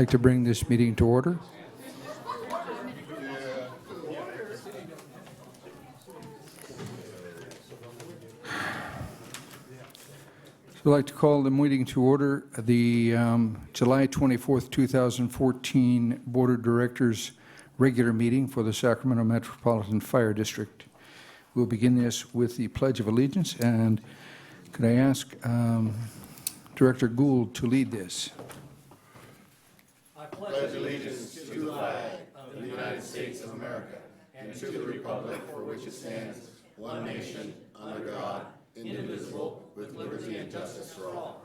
like to bring this meeting to order. So I'd like to call the meeting to order, the July 24th, 2014 Board of Directors regular meeting for the Sacramento Metropolitan Fire District. We'll begin this with the Pledge of Allegiance, and could I ask Director Gould to lead this? I pledge allegiance to the flag of the United States of America and to the republic for which it stands, one nation, under God, indivisible, with liberty and justice for all.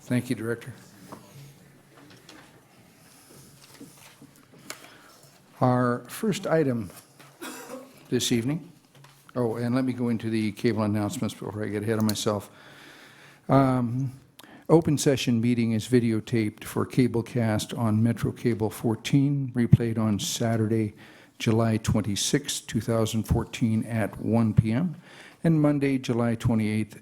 Thank you, Director. Our first item this evening, and let me go into the cable announcements before I get ahead of myself. Open session meeting is videotaped for cablecast on Metro Cable 14, replayed on Saturday, July 26, 2014 at 1 p.m. and Monday, July 28,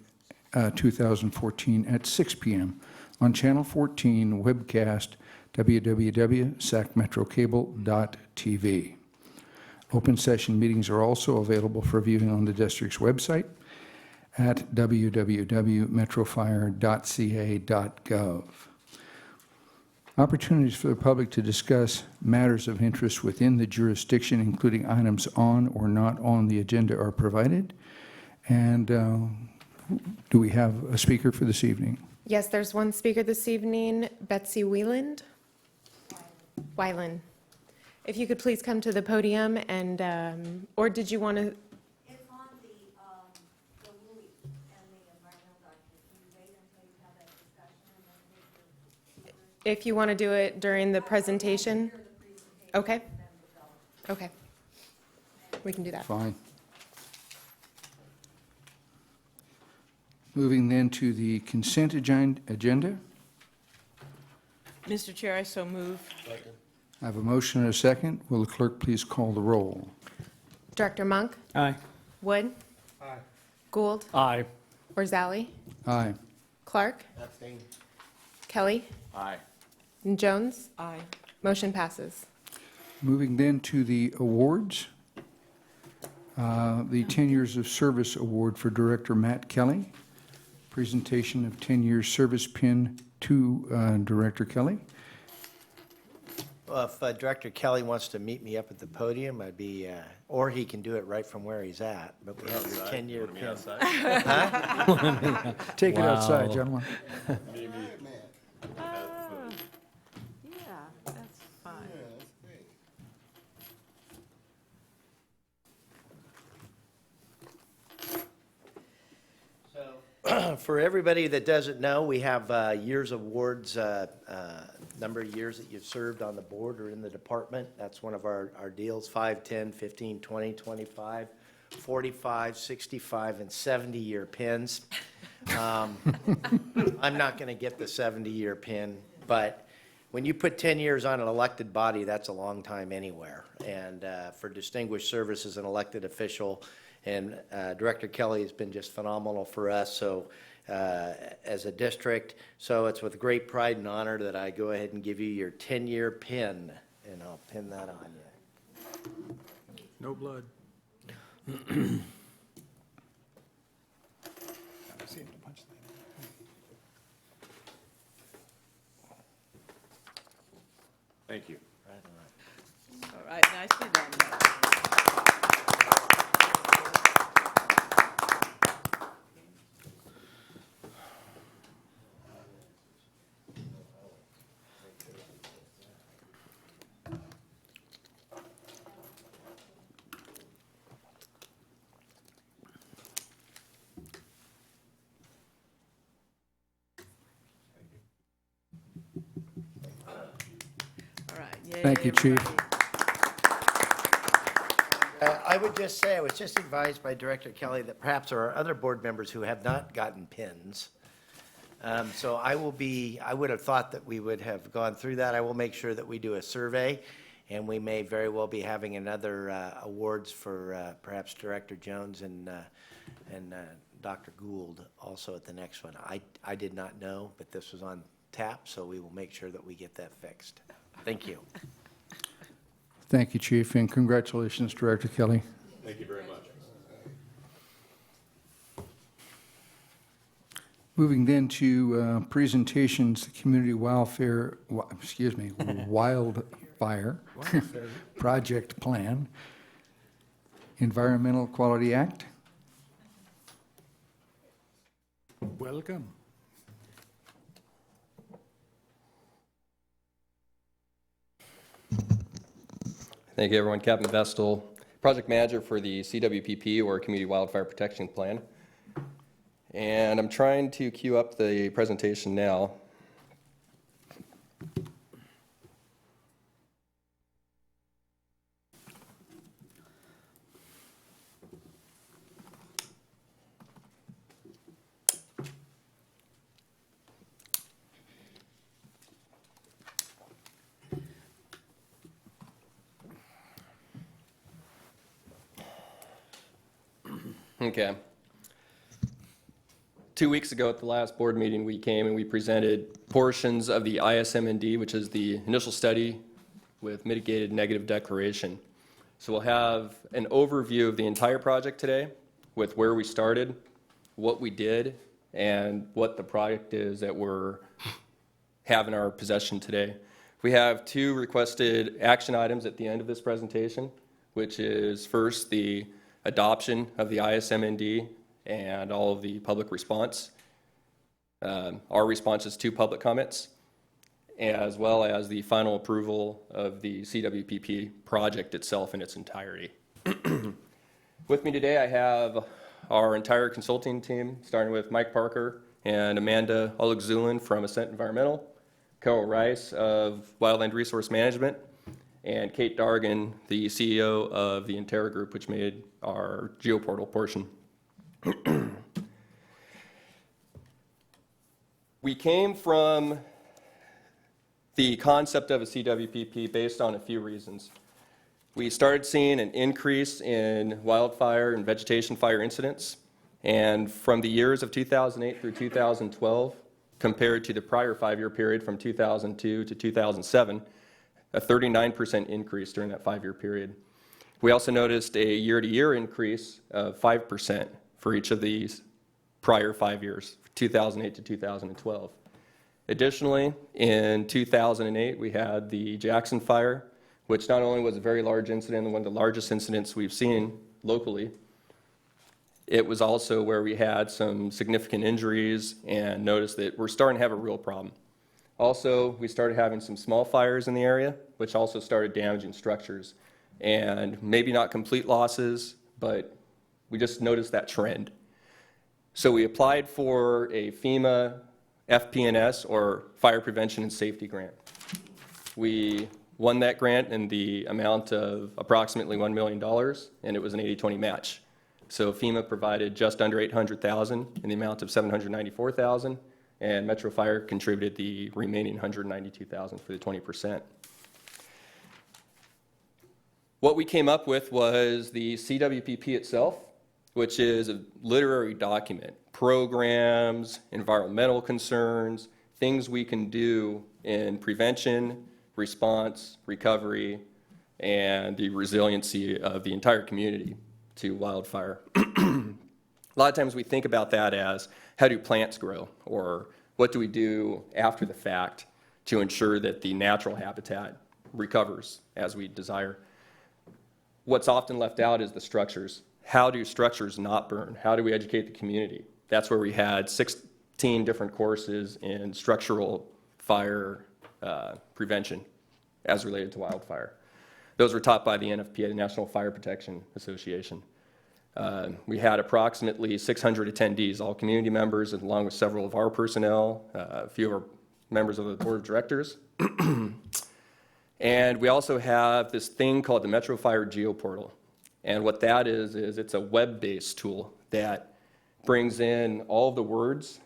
2014 at 6 p.m. on Channel 14 webcast www.sacmetrocable.tv. Open session meetings are also available for viewing on the district's website at www.metrofire.ca.gov. Opportunities for the public to discuss matters of interest within the jurisdiction, including items on or not on the agenda, are provided. And do we have a speaker for this evening? Yes, there's one speaker this evening, Betsy Wieland. Wyland. If you could please come to the podium and, or did you want to? It's on the WUI and the environmental document. Can you wait until you have that discussion and then make your? If you want to do it during the presentation? Hear the presentation Okay, and then develop. okay. We can do that. Fine. Moving then to the consent agenda. Mr. Chair, I so move. I have a motion and a second. Will the clerk please call the roll? Director Monk? Aye. Wood? Aye. Gould? Aye. Orzali? Aye. Clark? Kelly? Aye. And Jones? Aye. Motion passes. Moving then to the awards. The 10 Years of Service Award for Director Matt Kelly. Presentation of 10 years service pin to Director Kelly. Well, if Director Kelly wants to meet me up at the podium, I'd be, or he can do it right from where he's at, but we have your 10-year pin. Take it outside, gentlemen. Yeah, that's fine. For everybody that doesn't know, we have years awards, number of years that you've served on the board or in the department. That's one of our deals, 5, 10, 15, 20, 25, 45, 65, and 70-year pins. I'm not going to get the 70-year pin, but when you put 10 years on an elected body, that's a long time anywhere. And for distinguished service as an elected official, and Director Kelly has been just phenomenal for us, so as a district. So it's with great pride and honor that I go ahead and give you your 10-year pin, and I'll pin that on you. No blood. Thank you. Right on. All right, nicely done. All right. Yay, Thank you, Chief. everybody. I would just say, I was just advised by Director Kelly that perhaps there are other board members who have not gotten pins. So I would have thought that we would have gone through that. I will make sure that we do a survey, and we may very well be having another awards for perhaps Director Jones and Dr. Gould also at the next one. I did not know, but this was on tap, so we will make sure that we get that fixed. Thank you. Thank you, Chief, and congratulations, Director Kelly. Thank you very much. Moving then to presentations, the Community Wildfire Project Plan, Environmental Quality Act. Welcome. Thank you, everyone. Captain Vestal, project manager for the CWPP, or Community Wildfire Protection Plan. And I'm trying to queue up the presentation now. Okay. 2 weeks ago at the last board meeting, we came and we presented portions of the ISMND, which is the initial study with mitigated negative declaration. So we'll have an overview of the entire project today with where we started, what we did, and what the product is that we're have in our possession today. We have 2 requested action items at the end of this presentation, which is first the adoption of the ISMND and all of the public response. Our responses to public comments, as well as the final approval of the CWPP project itself in its entirety. With me today, I have our entire consulting team, starting with Mike Parker and Amanda Olegzulin from Ascent Environmental, Carol Rice of Wildland Resource Management, and Kate Dargan, the CEO of the Interra Group, which made our geoportal portion. We came from the concept of a CWPP based on a few reasons. We started seeing an increase in wildfire and vegetation fire incidents, and from the years of 2008 through 2012, compared to the prior 5-year period from 2002 to 2007, a 39% increase during that 5-year period. We also noticed a year-to-year increase of 5% for each of these prior 5 years, 2008 to 2012. Additionally, in 2008, we had the Jackson Fire, which not only was a very large incident, one of the largest incidents we've seen locally, it was also where we had some significant injuries and noticed that we're starting to have a real problem. Also, we started having some small fires in the area, which also started damaging structures. And maybe not complete losses, but we just noticed that trend. So we applied for a FEMA FP&S, or Fire Prevention and Safety Grant. We won that grant in the amount of approximately $1 million, and it was an 80-20 match. So FEMA provided just under $800,000 in the amount of $794,000, and Metro Fire contributed the remaining $192,000 for the 20%. What we came up with was the CWPP itself, which is a literary document, programs, environmental concerns, things we can do in prevention, response, recovery, and the resiliency of the entire community to wildfire. A lot of times we think about that as, how do plants grow, or what do we do after the fact to ensure that the natural habitat recovers as we desire. What's often left out is the structures. How do structures not burn? How do we educate the community? That's where we had 16 different courses in structural fire prevention as related to wildfire. Those were taught by the NFPA, the National Fire Protection Association. We had approximately 600 attendees, all community members, along with several of our personnel, a few of our members of the board of directors. And we also have this thing called the Metro Fire Geoportal. And what that is it's a web-based tool that brings in all of the words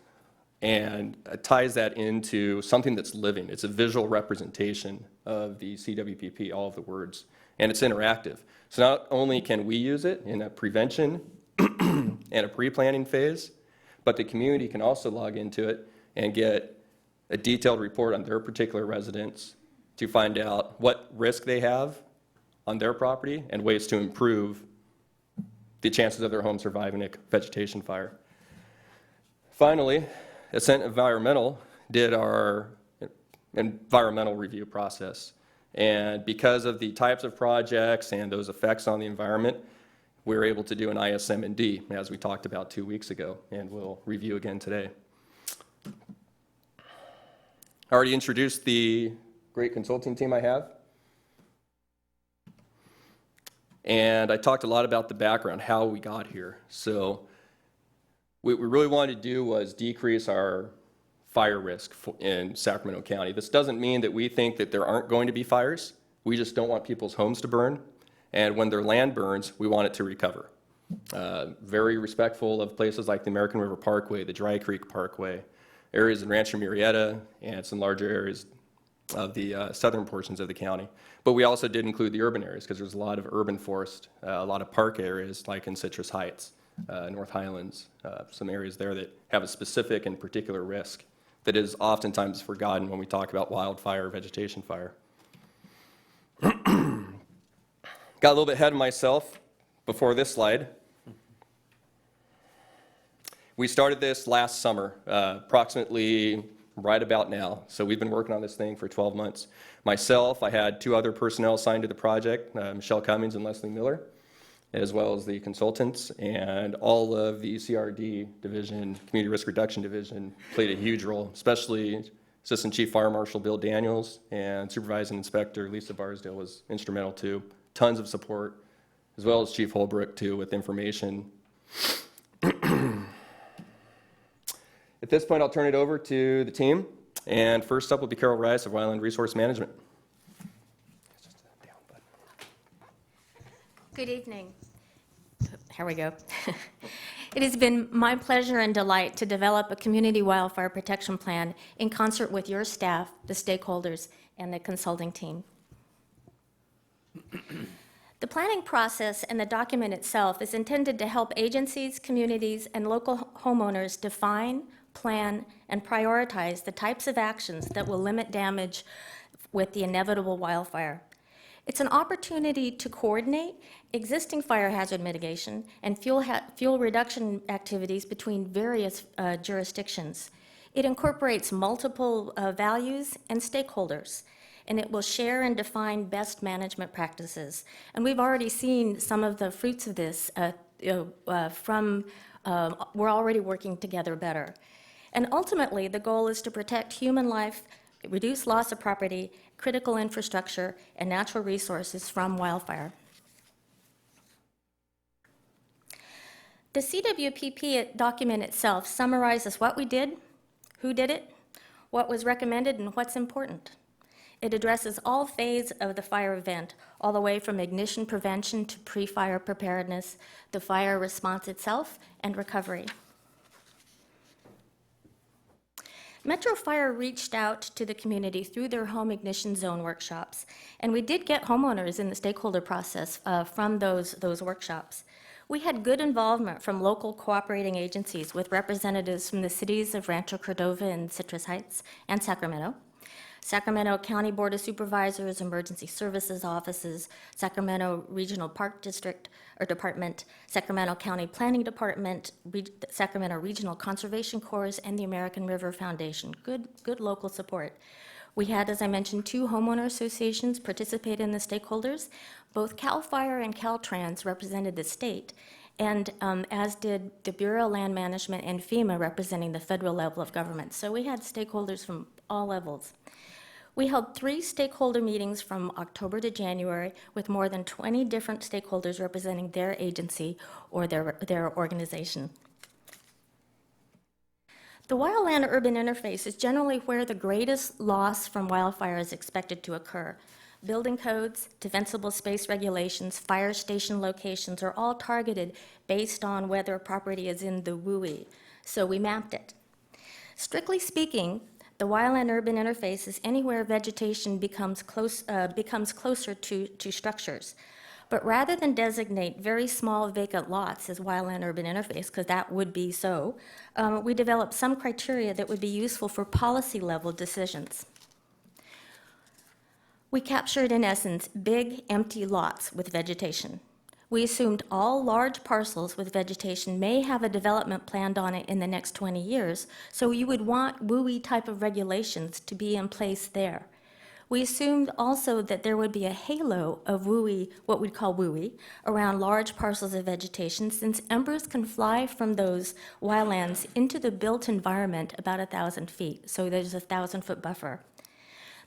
and ties that into something that's living. It's a visual representation of the CWPP, all of the words, and it's interactive. So not only can we use it in a prevention and a pre-planning phase, but the community can also log into it and get a detailed report on their particular residence to find out what risk they have on their property and ways to improve the chances of their home surviving a vegetation fire. Finally, Ascent Environmental did our environmental review process. And because of the types of projects and those effects on the environment, we were able to do an ISM&D, as we talked about 2 weeks ago, and we'll review again today. I already introduced the great consulting team I have. And I talked a lot about the background, how we got here. So what we really wanted to do was decrease our fire risk in Sacramento County. This doesn't mean that we think that there aren't going to be fires. We just don't want people's homes to burn. And when their land burns, we want it to recover. Very respectful of places like the American River Parkway, the Dry Creek Parkway, areas in Rancho Murrieta, and some larger areas of the southern portions of the county. But we also did include the urban areas because there's a lot of urban forest, a lot of park areas like in Citrus Heights, North Highlands, some areas there that have a specific and particular risk that is oftentimes forgotten when we talk about wildfire or vegetation fire. Got a little bit ahead of myself before this slide. We started this last summer, approximately right about now. So we've been working on this thing for 12 months. Myself, I had 2 other personnel assigned to the project, Michelle Cummings and Leslie Miller, as well as the consultants, and all of the CRD division, Community Risk Reduction Division, played a huge role, especially Assistant Chief Fire Marshal Bill Daniels and Supervising Inspector Lisa Barsdale was instrumental too. Tons of support, as well as Chief Holbrook too, with information. At this point, I'll turn it over to the team. And first up will be Carol Rice of Wildland Resource Management. Good evening. Here we go. It has been my pleasure and delight to develop a community wildfire protection plan in concert with your staff, the stakeholders, and the consulting team. The planning process and the document itself is intended to help agencies, communities, and local homeowners define, plan, and prioritize the types of actions that will limit damage with the inevitable wildfire. It's an opportunity to coordinate existing fire hazard mitigation and fuel reduction activities between various jurisdictions. It incorporates multiple values and stakeholders, and it will share and define best management practices. And we've already seen some of the fruits of this we're already working together better. And ultimately, the goal is to protect human life, reduce loss of property, critical infrastructure, and natural resources from wildfire. The CWPP document itself summarizes what we did, who did it, what was recommended, and what's important. It addresses all phases of the fire event, all the way from ignition prevention to pre-fire preparedness, the fire response itself, and recovery. Metro Fire reached out to the community through their home ignition zone workshops, and we did get homeowners in the stakeholder process from those workshops. We had good involvement from local cooperating agencies with representatives from the cities of Rancho Cordova and Citrus Heights and Sacramento, Sacramento County Board of Supervisors, Emergency Services Offices, Sacramento Regional Park District or Department, Sacramento County Planning Department, Sacramento Regional Conservation Corps, and the American River Foundation. Good local support. We had, as I mentioned, 2 homeowner associations participate in the stakeholders. Both CAL FIRE and Caltrans represented the state, and as did the Bureau of Land Management and FEMA representing the federal level of government. So we had stakeholders from all levels. We held 3 stakeholder meetings from October to January with more than 20 different stakeholders representing their agency or their organization. The wildland-urban interface is generally where the greatest loss from wildfire is expected to occur. Building codes, defensible space regulations, fire station locations are all targeted based on whether property is in the WUI, so we mapped it. Strictly speaking, the wildland-urban interface is anywhere vegetation becomes closer to structures. But rather than designate very small vacant lots as wildland-urban interface, because that would be so, we developed some criteria that would be useful for policy-level decisions. We captured, in essence, big, empty lots with vegetation. We assumed all large parcels with vegetation may have a development planned on it in the next 20 years, so you would want WUI type of regulations to be in place there. We assumed also that there would be a halo of WUI, what we'd call WUI, around large parcels of vegetation, since embers can fly from those wildlands into the built environment about 1,000 feet, so there's a 1,000-foot buffer.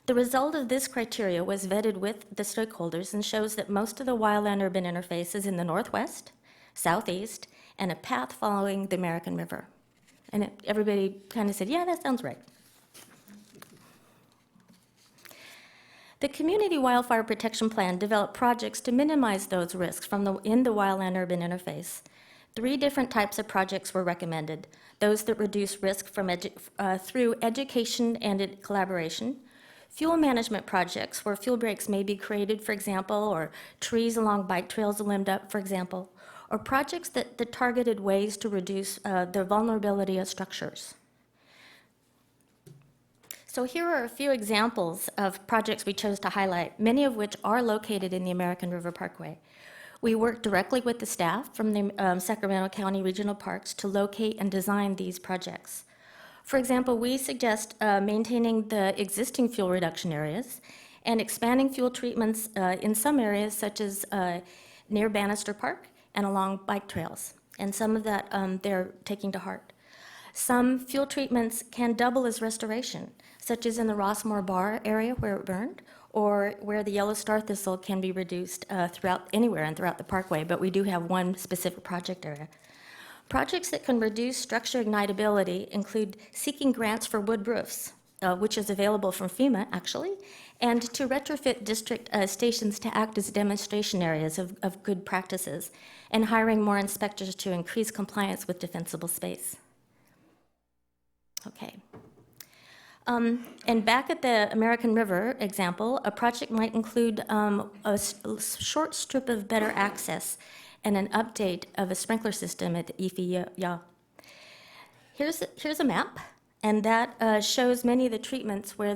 The result of this criteria was vetted with the stakeholders and shows that most of the wildland-urban interface is in the northwest, southeast, and a path following the American River. And everybody kind of said, yeah, that sounds right. The Community Wildfire Protection Plan developed projects to minimize those risks in the wildland-urban interface. 3 different types of projects were recommended: those that reduce risk through education and collaboration, fuel management projects where fuel breaks may be created, for example, or trees along bike trails limbed up, for example, or projects that targeted ways to reduce the vulnerability of structures. So here are a few examples of projects we chose to highlight, many of which are located in the American River Parkway. We worked directly with the staff from the Sacramento County Regional Parks to locate and design these projects. For example, we suggest maintaining the existing fuel reduction areas and expanding fuel treatments in some areas, such as near Bannister Park and along bike trails. And some of that they're taking to heart. Some fuel treatments can double as restoration, such as in the Rossmore Bar area where it burned, or where the yellow star thistle can be reduced anywhere and throughout the parkway, but we do have one specific project area. Projects that can reduce structure ignitability include seeking grants for wood roofs, which is available from FEMA, actually, and to retrofit district stations to act as demonstration areas of good practices, and hiring more inspectors to increase compliance with defensible space. Okay. And back at the American River example, a project might include a short strip of better access and an update of a sprinkler system at the Ifi-Ya. Here's a map, and that shows many of the treatments where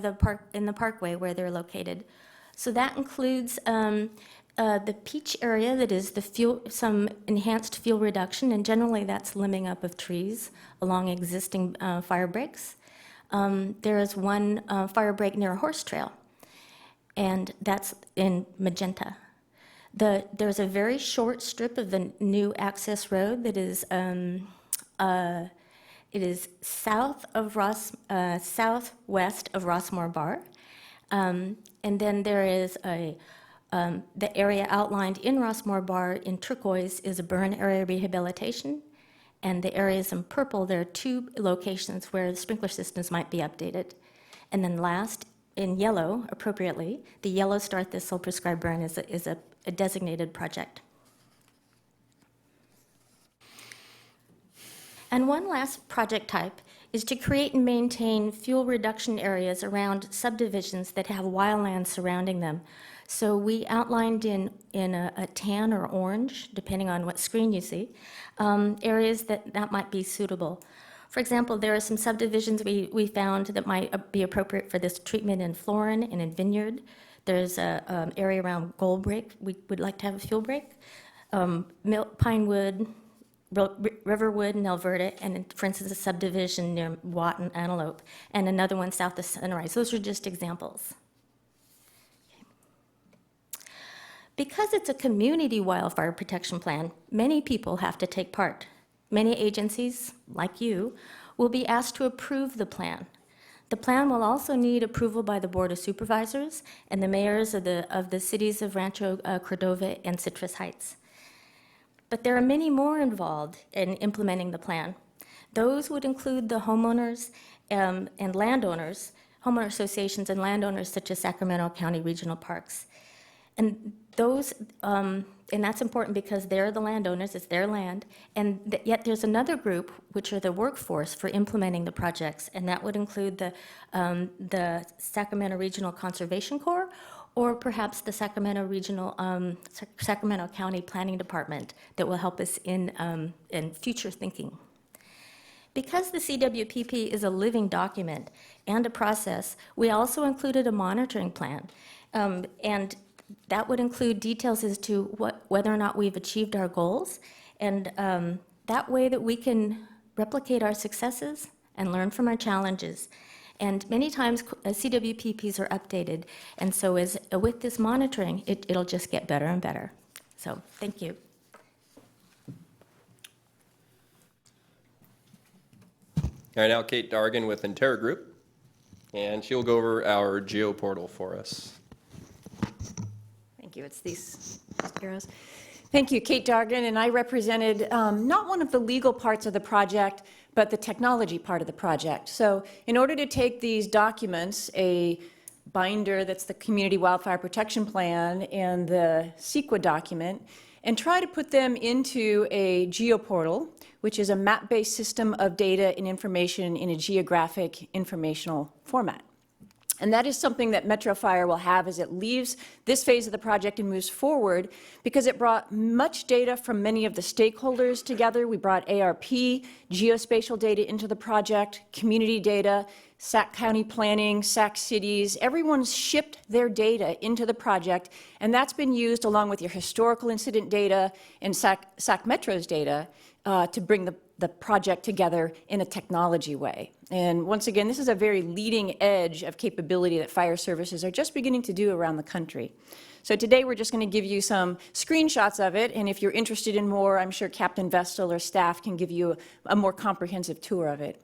in the parkway where they're located. So that includes the peach area, that is some enhanced fuel reduction, and generally that's limbing up of trees along existing fire breaks. There is one fire break near a horse trail, and that's in magenta. There's a very short strip of the new access road that is it is southwest of Rossmore Bar, and then there is the area outlined in Rossmore Bar in turquoise is a burn area rehabilitation, and the areas in purple, there are 2 locations where the sprinkler systems might be updated. And then last, in yellow, appropriately, the yellow star thistle prescribed burn is a designated project. And one last project type is to create and maintain fuel reduction areas around subdivisions that have wildlands surrounding them. So we outlined in a tan or orange, depending on what screen you see, areas that might be suitable. For example, there are some subdivisions we found that might be appropriate for this treatment in Florin and in Vineyard. There's an area around Gold Break. We would like to have a fuel break. Pinewood, Riverwood, and Alberta, and for instance, a subdivision near Watt and Antelope, and another one south of Sunrise. Those are just examples. Because it's a community wildfire protection plan, many people have to take part. Many agencies, like you, will be asked to approve the plan. The plan will also need approval by the Board of Supervisors and the mayors of the cities of Rancho Cordova and Citrus Heights. But there are many more involved in implementing the plan. Those would include the homeowners and landowners, homeowner associations and landowners such as Sacramento County Regional Parks. And those, and that's important because they're the landowners, it's their land, and yet there's another group, which are the workforce for implementing the projects, and that would include the Sacramento Regional Conservation Corps or perhaps the Sacramento Regional, Sacramento County Planning Department that will help us in future thinking. Because the CWPP is a living document and a process, we also included a monitoring plan. And that would include details as to whether or not we've achieved our goals, and that way that we can replicate our successes and learn from our challenges. And many times CWPPs are updated, and so with this monitoring, it'll just get better and better. So thank you. All right, now Kate Dargan with Intera Group, and she'll go over our GeoPortal for us. Thank you. It's these arrows. Thank you, Kate Dargan, and I represented not one of the legal parts of the project, but the technology part of the project. So in order to take these documents, a binder that's the Community Wildfire Protection Plan and the CEQA document, and try to put them into a GeoPortal, which is a map-based system of data and information in a geographic informational format. And that is something that Metro Fire will have as it leaves this phase of the project and moves forward, because it brought much data from many of the stakeholders together. We brought ARP, geospatial data into the project, community data, Sac County Planning, Sac Cities. Everyone's shipped their data into the project, and that's been used along with your historical incident data and Sac Metro's data to bring the project together in a technology way. And once again, this is a very leading edge of capability that fire services are just beginning to do around the country. So today we're just going to give you some screenshots of it, and if you're interested in more, I'm sure Captain Vestal or staff can give you a more comprehensive tour of it.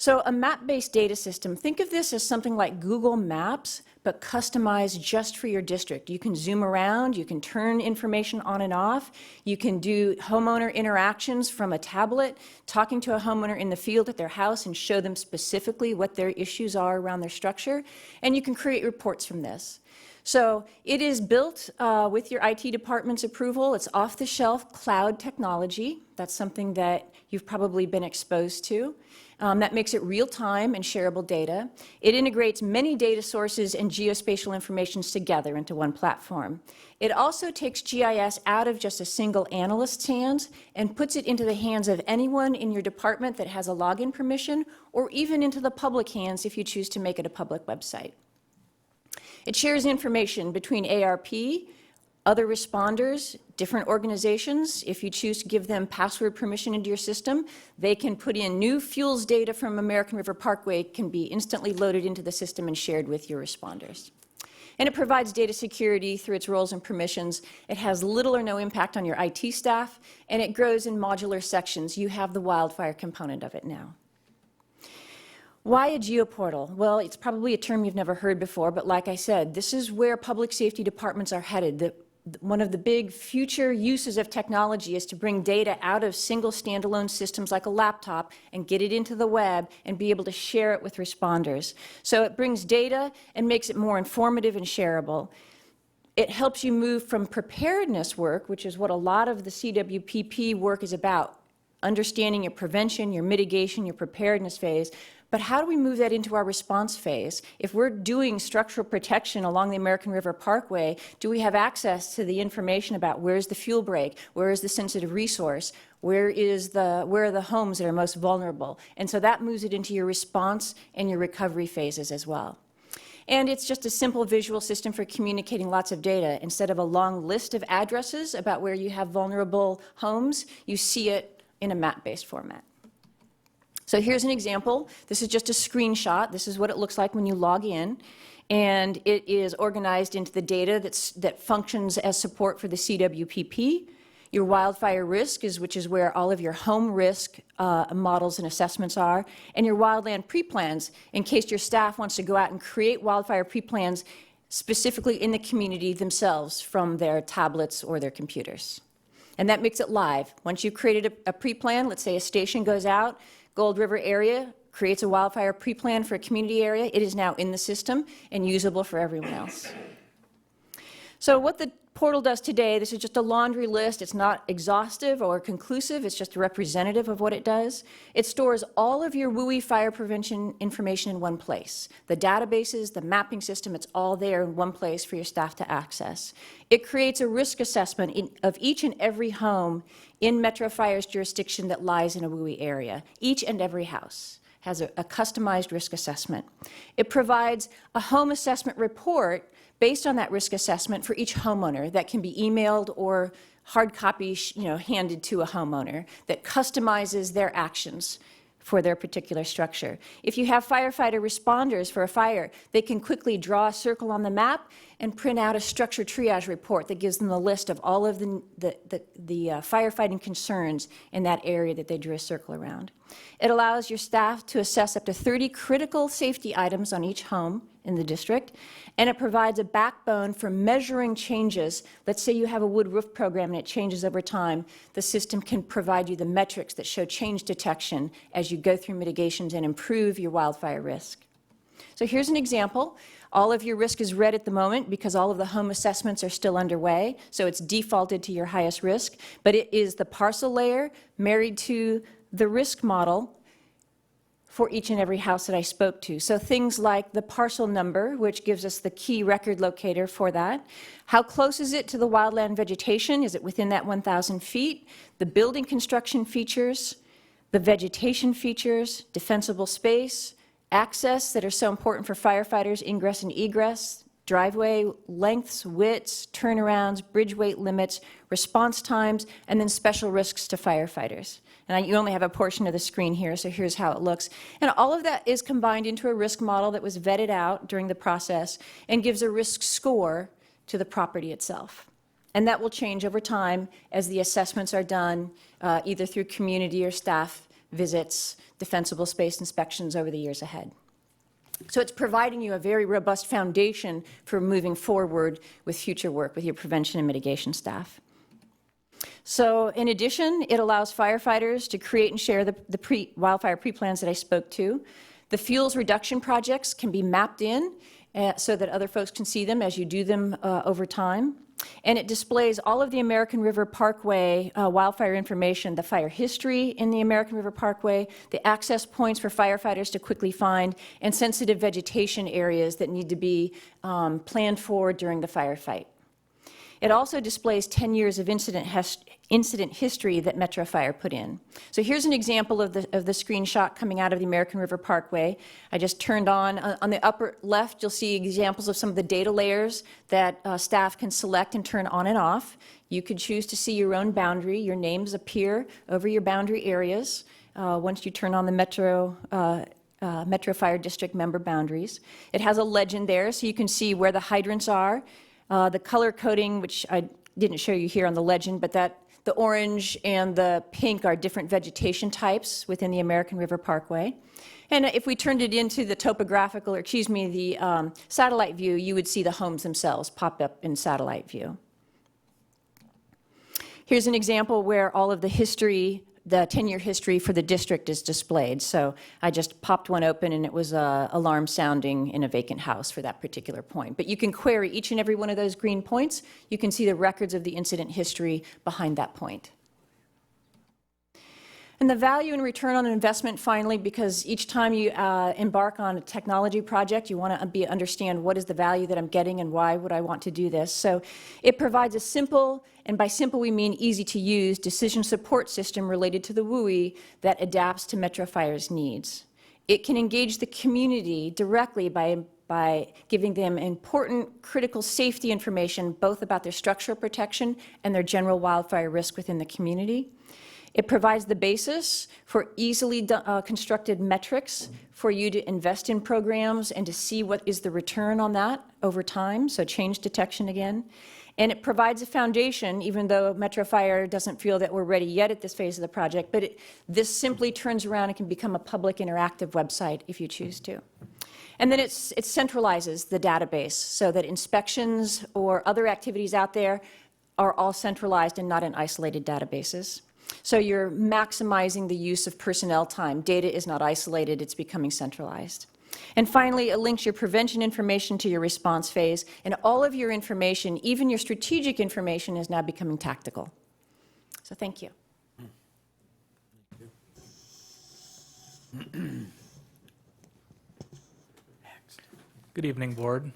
So a map-based data system, think of this as something like Google Maps, but customized just for your district. You can zoom around, you can turn information on and off, you can do homeowner interactions from a tablet, talking to a homeowner in the field at their house and show them specifically what their issues are around their structure, and you can create reports from this. So it is built with your IT department's approval. It's off-the-shelf cloud technology. That's something that you've probably been exposed to. That makes it real-time and shareable data. It integrates many data sources and geospatial information together into one platform. It also takes GIS out of just a single analyst's hands and puts it into the hands of anyone in your department that has a login permission, or even into the public hands if you choose to make it a public website. It shares information between ARP, other responders, different organizations. If you choose to give them password permission into your system, they can put in new fuels data from American River Parkway, can be instantly loaded into the system and shared with your responders. And it provides data security through its roles and permissions. It has little or no impact on your IT staff, and it grows in modular sections. You have the wildfire component of it now. Why a geoportal? Well, it's probably a term you've never heard before, but like I said, this is where public safety departments are headed. One of the big future uses of technology is to bring data out of single standalone systems like a laptop and get it into the web and be able to share it with responders. So it brings data and makes it more informative and shareable. It helps you move from preparedness work, which is what a lot of the CWPP work is about, understanding your prevention, your mitigation, your preparedness phase. But how do we move that into our response phase? If we're doing structural protection along the American River Parkway, do we have access to the information about where's the fuel break, where is the sensitive resource, where are the homes that are most vulnerable? And so that moves it into your response and your recovery phases as well. And it's just a simple visual system for communicating lots of data. Instead of a long list of addresses about where you have vulnerable homes, you see it in a map-based format. So here's an example. This is just a screenshot. This is what it looks like when you log in. And it is organized into the data that functions as support for the CWPP. Your wildfire risk, which is where all of your home risk models and assessments are. And your wildland pre-plans, in case your staff wants to go out and create wildfire pre-plans specifically in the community themselves from their tablets or their computers. And that makes it live. Once you've created a pre-plan, let's say a station goes out, Gold River area creates a wildfire pre-plan for a community area. It is now in the system and usable for everyone else. So what the portal does today, this is just a laundry list. It's not exhaustive or conclusive. It's just representative of what it does. It stores all of your WUI fire prevention information in one place. The databases, the mapping system, it's all there in one place for your staff to access. It creates a risk assessment of each and every home in Metro Fire's jurisdiction that lies in a WUI area. Each and every house has a customized risk assessment. It provides a home assessment report based on that risk assessment for each homeowner that can be emailed or hard copy, handed to a homeowner that customizes their actions for their particular structure. If you have firefighter responders for a fire, they can quickly draw a circle on the map and print out a structure triage report that gives them the list of all of the firefighting concerns in that area that they drew a circle around. It allows your staff to assess up to 30 critical safety items on each home in the district, and it provides a backbone for measuring changes. Let's say you have a wood roof program and it changes over time. The system can provide you the metrics that show change detection as you go through mitigations and improve your wildfire risk. So here's an example. All of your risk is red at the moment because all of the home assessments are still underway, so it's defaulted to your highest risk, but it is the parcel layer married to the risk model for each and every house that I spoke to. So things like the parcel number, which gives us the key record locator for that. How close is it to the wildland vegetation? Is it within that 1,000 feet? The building construction features, the vegetation features, defensible space, access that are so important for firefighters, ingress and egress, driveway lengths, widths, turnarounds, bridge weight limits, response times, and then special risks to firefighters. And you only have a portion of the screen here, so here's how it looks. And all of that is combined into a risk model that was vetted out during the process and gives a risk score to the property itself. And that will change over time as the assessments are done, either through community or staff visits, defensible space inspections over the years ahead. So it's providing you a very robust foundation for moving forward with future work with your prevention and mitigation staff. So in addition, it allows firefighters to create and share the wildfire pre-plans that I spoke to. The fuels reduction projects can be mapped in so that other folks can see them as you do them over time. And it displays all of the American River Parkway wildfire information, the fire history in the American River Parkway, the access points for firefighters to quickly find, and sensitive vegetation areas that need to be planned for during the firefight. It also displays 10 years of incident history that Metro Fire put in. So here's an example of the screenshot coming out of the American River Parkway. I just turned on the upper left, you'll see examples of some of the data layers that staff can select and turn on and off. You could choose to see your own boundary. Your names appear over your boundary areas once you turn on the Metro Fire District member boundaries. It has a legend there, so you can see where the hydrants are. The color coding, which I didn't show you here on the legend, but the orange and the pink are different vegetation types within the American River Parkway. And if we turned it into the topographical, or excuse me, the satellite view, you would see the homes themselves pop up in satellite view. Here's an example where all of the history, the 10-year history for the district is displayed. So I just popped one open and it was alarm sounding in a vacant house for that particular point. But you can query each and every one of those green points. You can see the records of the incident history behind that point. And the value and return on investment, finally, because each time you embark on a technology project, you want to understand what is the value that I'm getting and why would I want to do this. So it provides a simple, and by simple we mean easy to use, decision support system related to the WUI that adapts to Metro Fire's needs. It can engage the community directly by giving them important critical safety information, both about their structural protection and their general wildfire risk within the community. It provides the basis for easily constructed metrics for you to invest in programs and to see what is the return on that over time, so change detection again. And it provides a foundation, even though Metro Fire doesn't feel that we're ready yet at this phase of the project, but this simply turns around and can become a public interactive website if you choose to. And then it centralizes the database so that inspections or other activities out there are all centralized and not in isolated databases. So you're maximizing the use of personnel time. Data is not isolated, it's becoming centralized. And finally, it links your prevention information to your response phase, and all of your information, even your strategic information, is now becoming tactical. So thank you. Good evening, Board.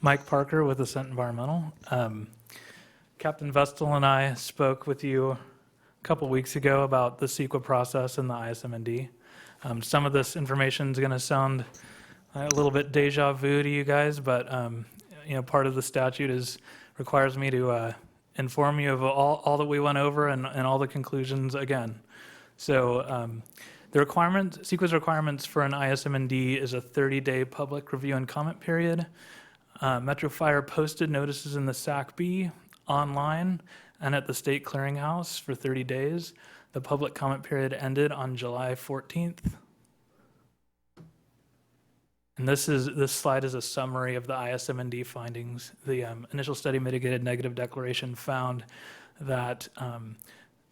Mike Parker with Ascent Environmental. Captain Vestal and I spoke with you a couple weeks ago about the CEQA process and the ISMND. Some of this information is going to sound a little bit deja vu to you guys, but part of the statute requires me to inform you of all that we went over and all the conclusions again. So the CEQA's requirements for an ISMND is a 30-day public review and comment period. Metro Fire posted notices in the SAC-B, online, and at the State Clearinghouse for 30 days. The public comment period ended on July 14th. And this slide is a summary of the ISMND findings. The initial study mitigated negative declaration found that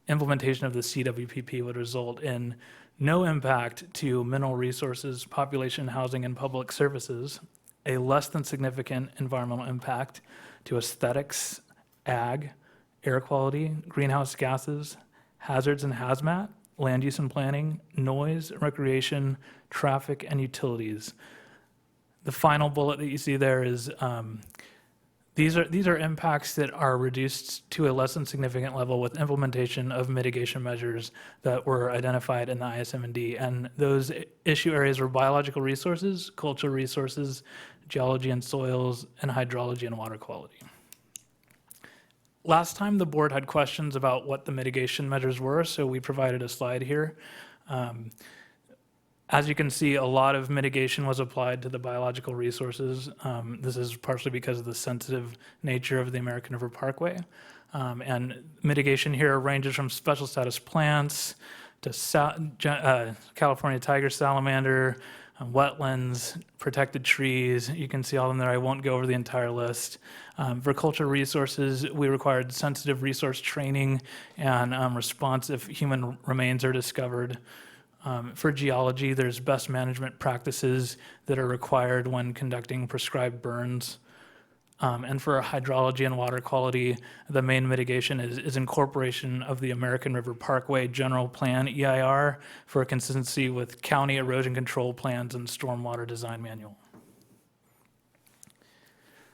implementation of the CWPP would result in no impact to mineral resources, population, housing, and public services, a less than significant environmental impact to aesthetics, ag, air quality, greenhouse gases, hazards and hazmat, land use and planning, noise, recreation, traffic, and utilities. The final bullet that you see there is these are impacts that are reduced to a less than significant level with implementation of mitigation measures that were identified in the ISMND. And those issue areas were biological resources, cultural resources, geology and soils, and hydrology and water quality. Last time the board had questions about what the mitigation measures were, so we provided a slide here. As you can see, a lot of mitigation was applied to the biological resources. This is partially because of the sensitive nature of the American River Parkway. And mitigation here ranges from special status plants to California tiger salamander, wetlands, protected trees. You can see all of them there. I won't go over the entire list. For cultural resources, we required sensitive resource training and response if human remains are discovered. For geology, there's best management practices that are required when conducting prescribed burns. And for hydrology and water quality, the main mitigation is incorporation of the American River Parkway General Plan, EIR, for consistency with county erosion control plans and stormwater design manual.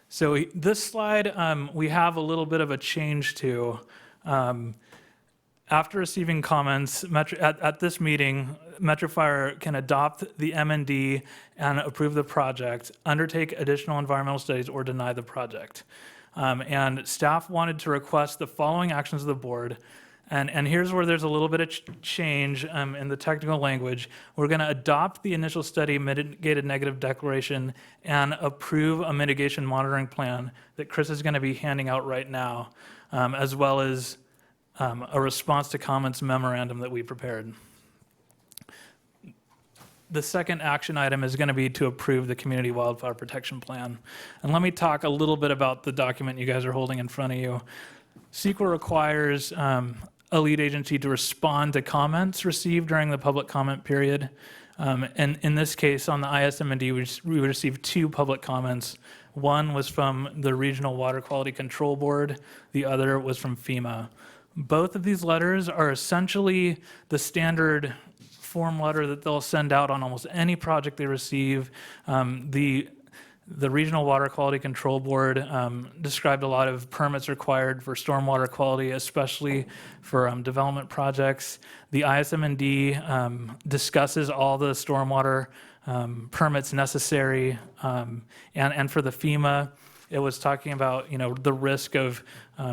So this slide, we have a little bit of a change to. After receiving comments at this meeting, Metro Fire can adopt the MND and approve the project, undertake additional environmental studies, or deny the project. And staff wanted to request the following actions of the board. And here's where there's a little bit of change in the technical language. We're going to adopt the initial study mitigated negative declaration and approve a mitigation monitoring plan that Chris is going to be handing out right now, as well as a response to comments memorandum that we prepared. The second action item is going to be to approve the Community Wildfire Protection Plan. And let me talk a little bit about the document you guys are holding in front of you. CEQA requires a lead agency to respond to comments received during the public comment period. And in this case, on the ISMND, we received 2 public comments. One was from the Regional Water Quality Control Board. The other was from FEMA. Both of these letters are essentially the standard form letter that they'll send out on almost any project they receive. The Regional Water Quality Control Board described a lot of permits required for stormwater quality, especially for development projects. The ISMND discusses all the stormwater permits necessary, and for the FEMA, it was talking about the risk of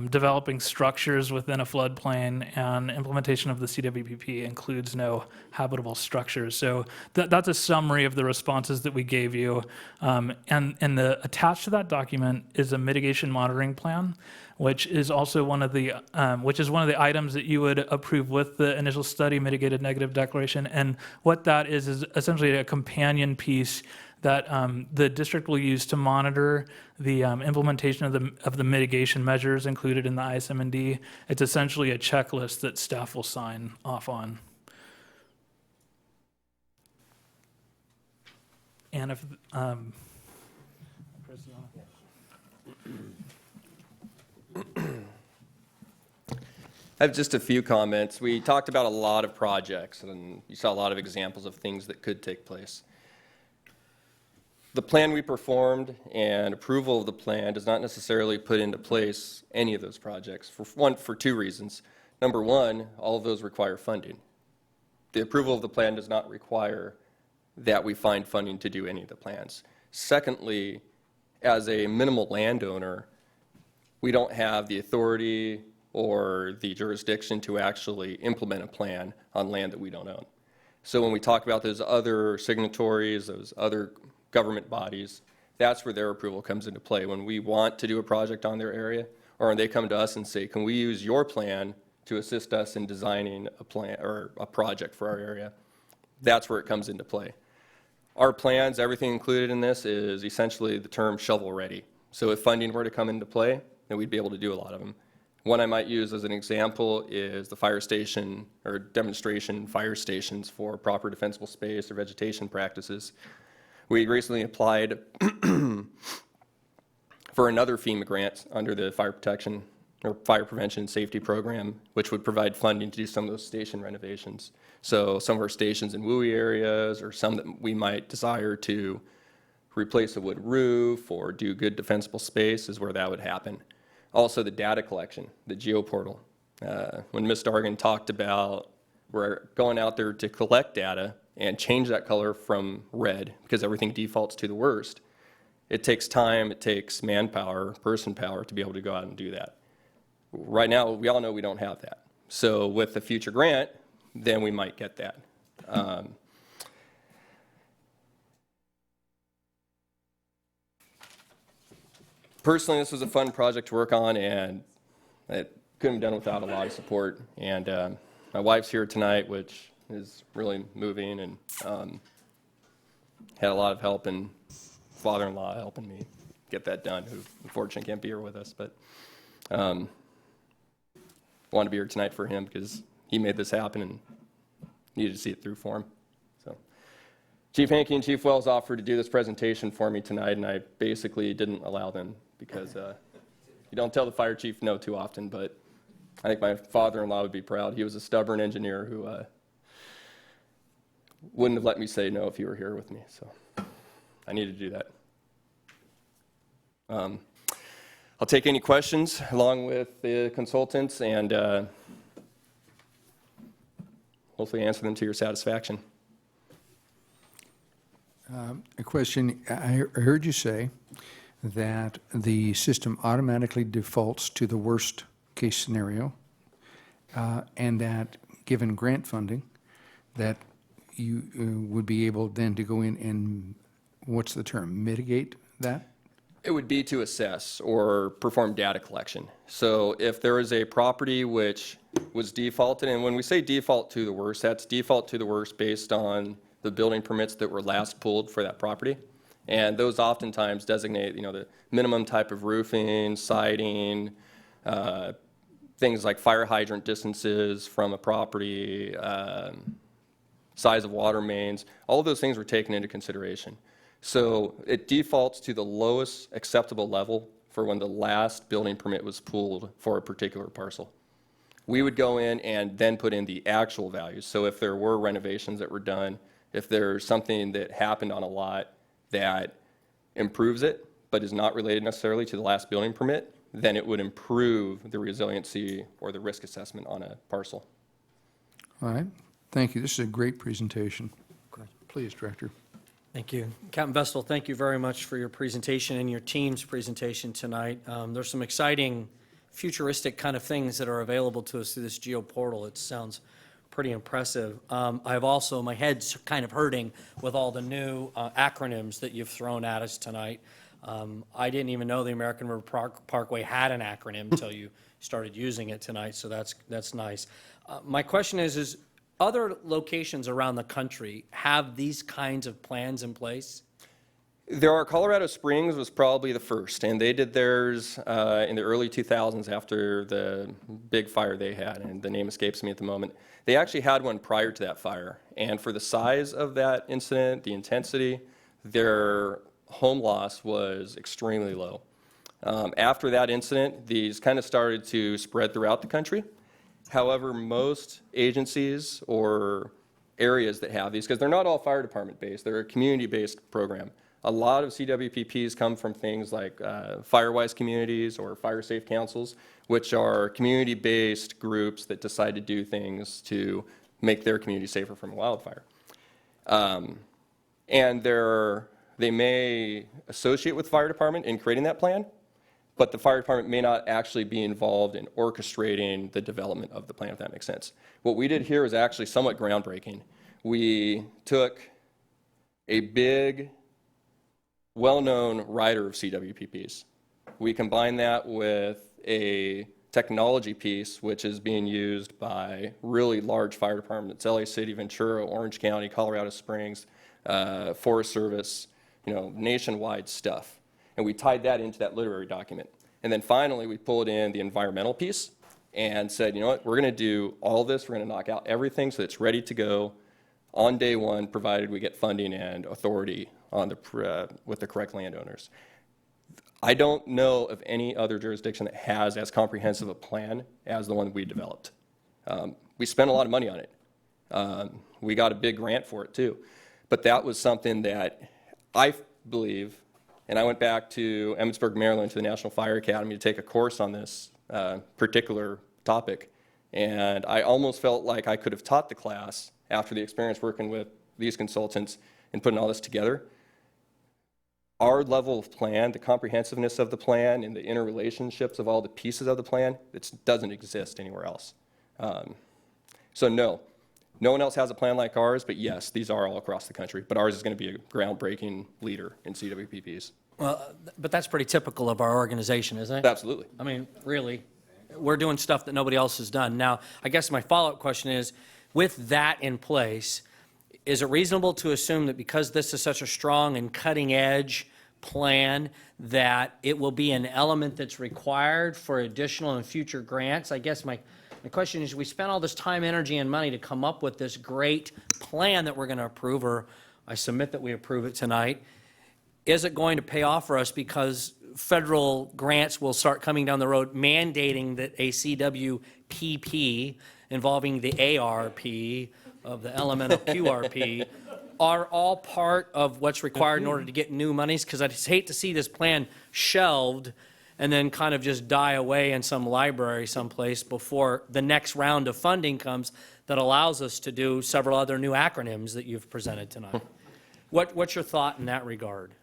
developing structures within a floodplain, and implementation of the CWPP includes no habitable structures. So that's a summary of the responses that we gave you. And attached to that document is a mitigation monitoring plan, which is also one of the items that you would approve with the initial study mitigated negative declaration. And what that is essentially a companion piece that the district will use to monitor the implementation of the mitigation measures included in the ISMND. It's essentially a checklist that staff will sign off on. And if, Chris, you wanna- I have just a few comments. We talked about a lot of projects, and you saw a lot of examples of things that could take place. The plan we performed and approval of the plan does not necessarily put into place any of those projects, for two reasons. Number one, all of those require funding. The approval of the plan does not require that we find funding to do any of the plans. Secondly, as a minimal landowner, we don't have the authority or the jurisdiction to actually implement a plan on land that we don't own. So when we talk about those other signatories, those other government bodies, that's where their approval comes into play. When we want to do a project on their area, or when they come to us and say, can we use your plan to assist us in designing a plan or a project for our area, that's where it comes into play. Our plans, everything included in this is essentially the term shovel-ready. So if funding were to come into play, then we'd be able to do a lot of them. One I might use as an example is the fire station or demonstration fire stations for proper defensible space or vegetation practices. We recently applied for another FEMA grant under the fire protection or fire prevention and safety program, which would provide funding to do some of those station renovations. So some of our stations in WUI areas or some that we might desire to replace a wood roof or do good defensible space is where that would happen. Also the data collection, the geoportal. When Ms. Dargan talked about we're going out there to collect data and change that color from red because everything defaults to the worst, it takes time, it takes manpower, person power to be able to go out and do that. Right now, we all know we don't have that. So with the future grant, then we might get that. Personally, this was a fun project to work on, and it couldn't be done without a lot of support. And my wife's here tonight, which is really moving, and had a lot of help, and father-in-law helping me get that done, who unfortunately can't be here with us, but wanted to be here tonight for him because he made this happen and needed to see it through for him. So, Chief Hankey and Chief Wells offered to do this presentation for me tonight, and I basically didn't allow them because you don't tell the fire chief no too often, but I think my father-in-law would be proud. He was a stubborn engineer who wouldn't have let me say no if he were here with me, so I needed to do that. I'll take any questions along with the consultants and hopefully answer them to your satisfaction. A question, I heard you say that the system automatically defaults to the worst case scenario, and that given grant funding, that you would be able then to go in and, what's the term, mitigate that? It would be to assess or perform data collection. So if there is a property which was defaulted, and when we say default to the worst, that's default to the worst based on the building permits that were last pulled for that property. And those oftentimes designate, the minimum type of roofing, siding, things like fire hydrant distances from a property, size of water mains. All of those things were taken into consideration. So it defaults to the lowest acceptable level for when the last building permit was pulled for a particular parcel. We would go in and then put in the actual values. So if there were renovations that were done, if there's something that happened on a lot that improves it, but is not related necessarily to the last building permit, then it would improve the resiliency or the risk assessment on a parcel. All right, thank you. This is a great presentation. Please, Director. Thank you. Captain Vestal, thank you very much for your presentation and your team's presentation tonight. There's some exciting futuristic kind of things that are available to us through this geoportal. It sounds pretty impressive. I've also, my head's kind of hurting with all the new acronyms that you've thrown at us tonight. I didn't even know the American River Parkway had an acronym until you started using it tonight, so that's nice. My question is other locations around the country have these kinds of plans in place? There are. Colorado Springs was probably the first, and they did theirs in the early 2000s after the big fire they had, and the name escapes me at the moment. They actually had one prior to that fire, and for the size of that incident, the intensity, their home loss was extremely low. After that incident, these kind of started to spread throughout the country. However, most agencies or areas that have these, because they're not all fire department based, they're a community-based program. A lot of CWPPs come from things like Firewise communities or fire safe councils, which are community-based groups that decide to do things to make their community safer from a wildfire. And they may associate with fire department in creating that plan, but the fire department may not actually be involved in orchestrating the development of the plan, if that makes sense. What we did here is actually somewhat groundbreaking. We took a big, well-known writer of CWPPs. We combined that with a technology piece, which is being used by really large fire departments, LA City, Ventura, Orange County, Colorado Springs, Forest Service, nationwide stuff. And we tied that into that literary document. And then finally, we pulled in the environmental piece and said, you know what, we're going to do all this. We're going to knock out everything so it's ready to go on day one, provided we get funding and authority on with the correct landowners. I don't know of any other jurisdiction that has as comprehensive a plan as the one we developed. We spent a lot of money on it. We got a big grant for it too. But that was something that I believe, and I went back to Emmitsburg, Maryland, to the National Fire Academy to take a course on this particular topic. And I almost felt like I could have taught the class after the experience working with these consultants and putting all this together. Our level of plan, the comprehensiveness of the plan, and the interrelationships of all the pieces of the plan, it doesn't exist anywhere else. So no one else has a plan like ours, but yes, these are all across the country. But ours is going to be a groundbreaking leader in CWPPs. Well, but that's pretty typical of our organization, isn't it? Absolutely. I mean, really, we're doing stuff that nobody else has done. Now, I guess my follow-up question is, with that in place, is it reasonable to assume that because this is such a strong and cutting-edge plan, that it will be an element that's required for additional and future grants? I guess my question is, we spent all this time, energy, and money to come up with this great plan that we're going to approve, or I submit that we approve it tonight. Is it going to pay off for us because federal grants will start coming down the road mandating that a CWPP involving the ARP of the elemental QRP are all part of what's required in order to get new monies? Because I just hate to see this plan shelved and then kind of just die away in some library someplace before the next round of funding comes that allows us to do several other new acronyms that you've presented tonight. What's your thought in that regard?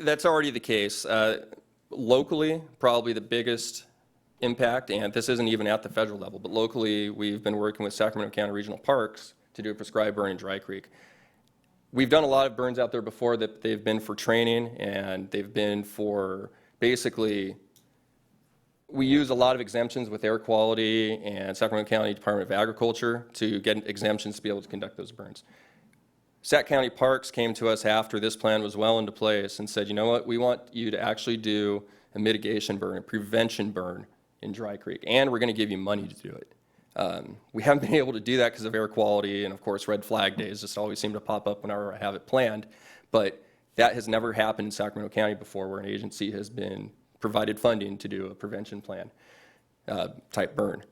That's already the case. Locally, probably the biggest impact, and this isn't even at the federal level, but locally, we've been working with Sacramento County Regional Parks to do a prescribed burn in Dry Creek. We've done a lot of burns out there before that they've been for training, and they've been for basically, we use a lot of exemptions with air quality and Sacramento County Department of Agriculture to get exemptions to be able to conduct those burns. Sac County Parks came to us after this plan was well into place and said, you know what, we want you to actually do a mitigation burn, a prevention burn in Dry Creek, and we're going to give you money to do it. We haven't been able to do that because of air quality, and of course red flag days just always seem to pop up whenever I have it planned, but that has never happened in Sacramento County before, where an agency has been provided funding to do a prevention plan type burn.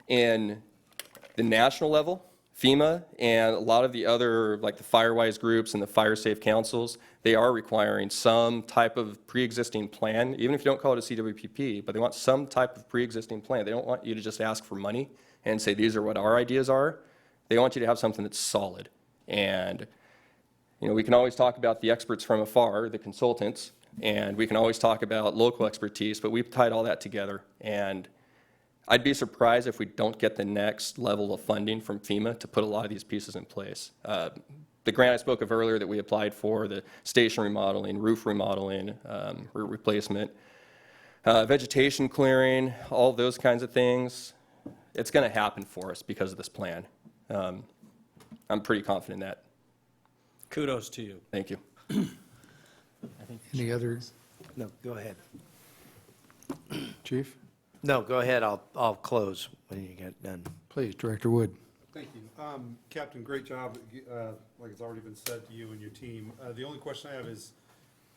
In the national level, FEMA and a lot of the other, like the Firewise groups and the fire safe councils, they are requiring some type of pre-existing plan, even if you don't call it a CWPP, but they want some type of pre-existing plan. They don't want you to just ask for money and say, these are what our ideas are. They want you to have something that's solid. And, we can always talk about the experts from afar, the consultants, and we can always talk about local expertise, but we've tied all that together. And I'd be surprised if we don't get the next level of funding from FEMA to put a lot of these pieces in place. The grant I spoke of earlier that we applied for, the station remodeling, roof remodeling, replacement, vegetation clearing, all those kinds of things, it's going to happen for us because of this plan. I'm pretty confident in that. Kudos to you. Thank you. Any other, No, go ahead. Chief? No, go ahead. I'll close when you get done. Please, Director Wood. Thank you. Captain, great job, like it's already been said to you and your team. The only question I have is,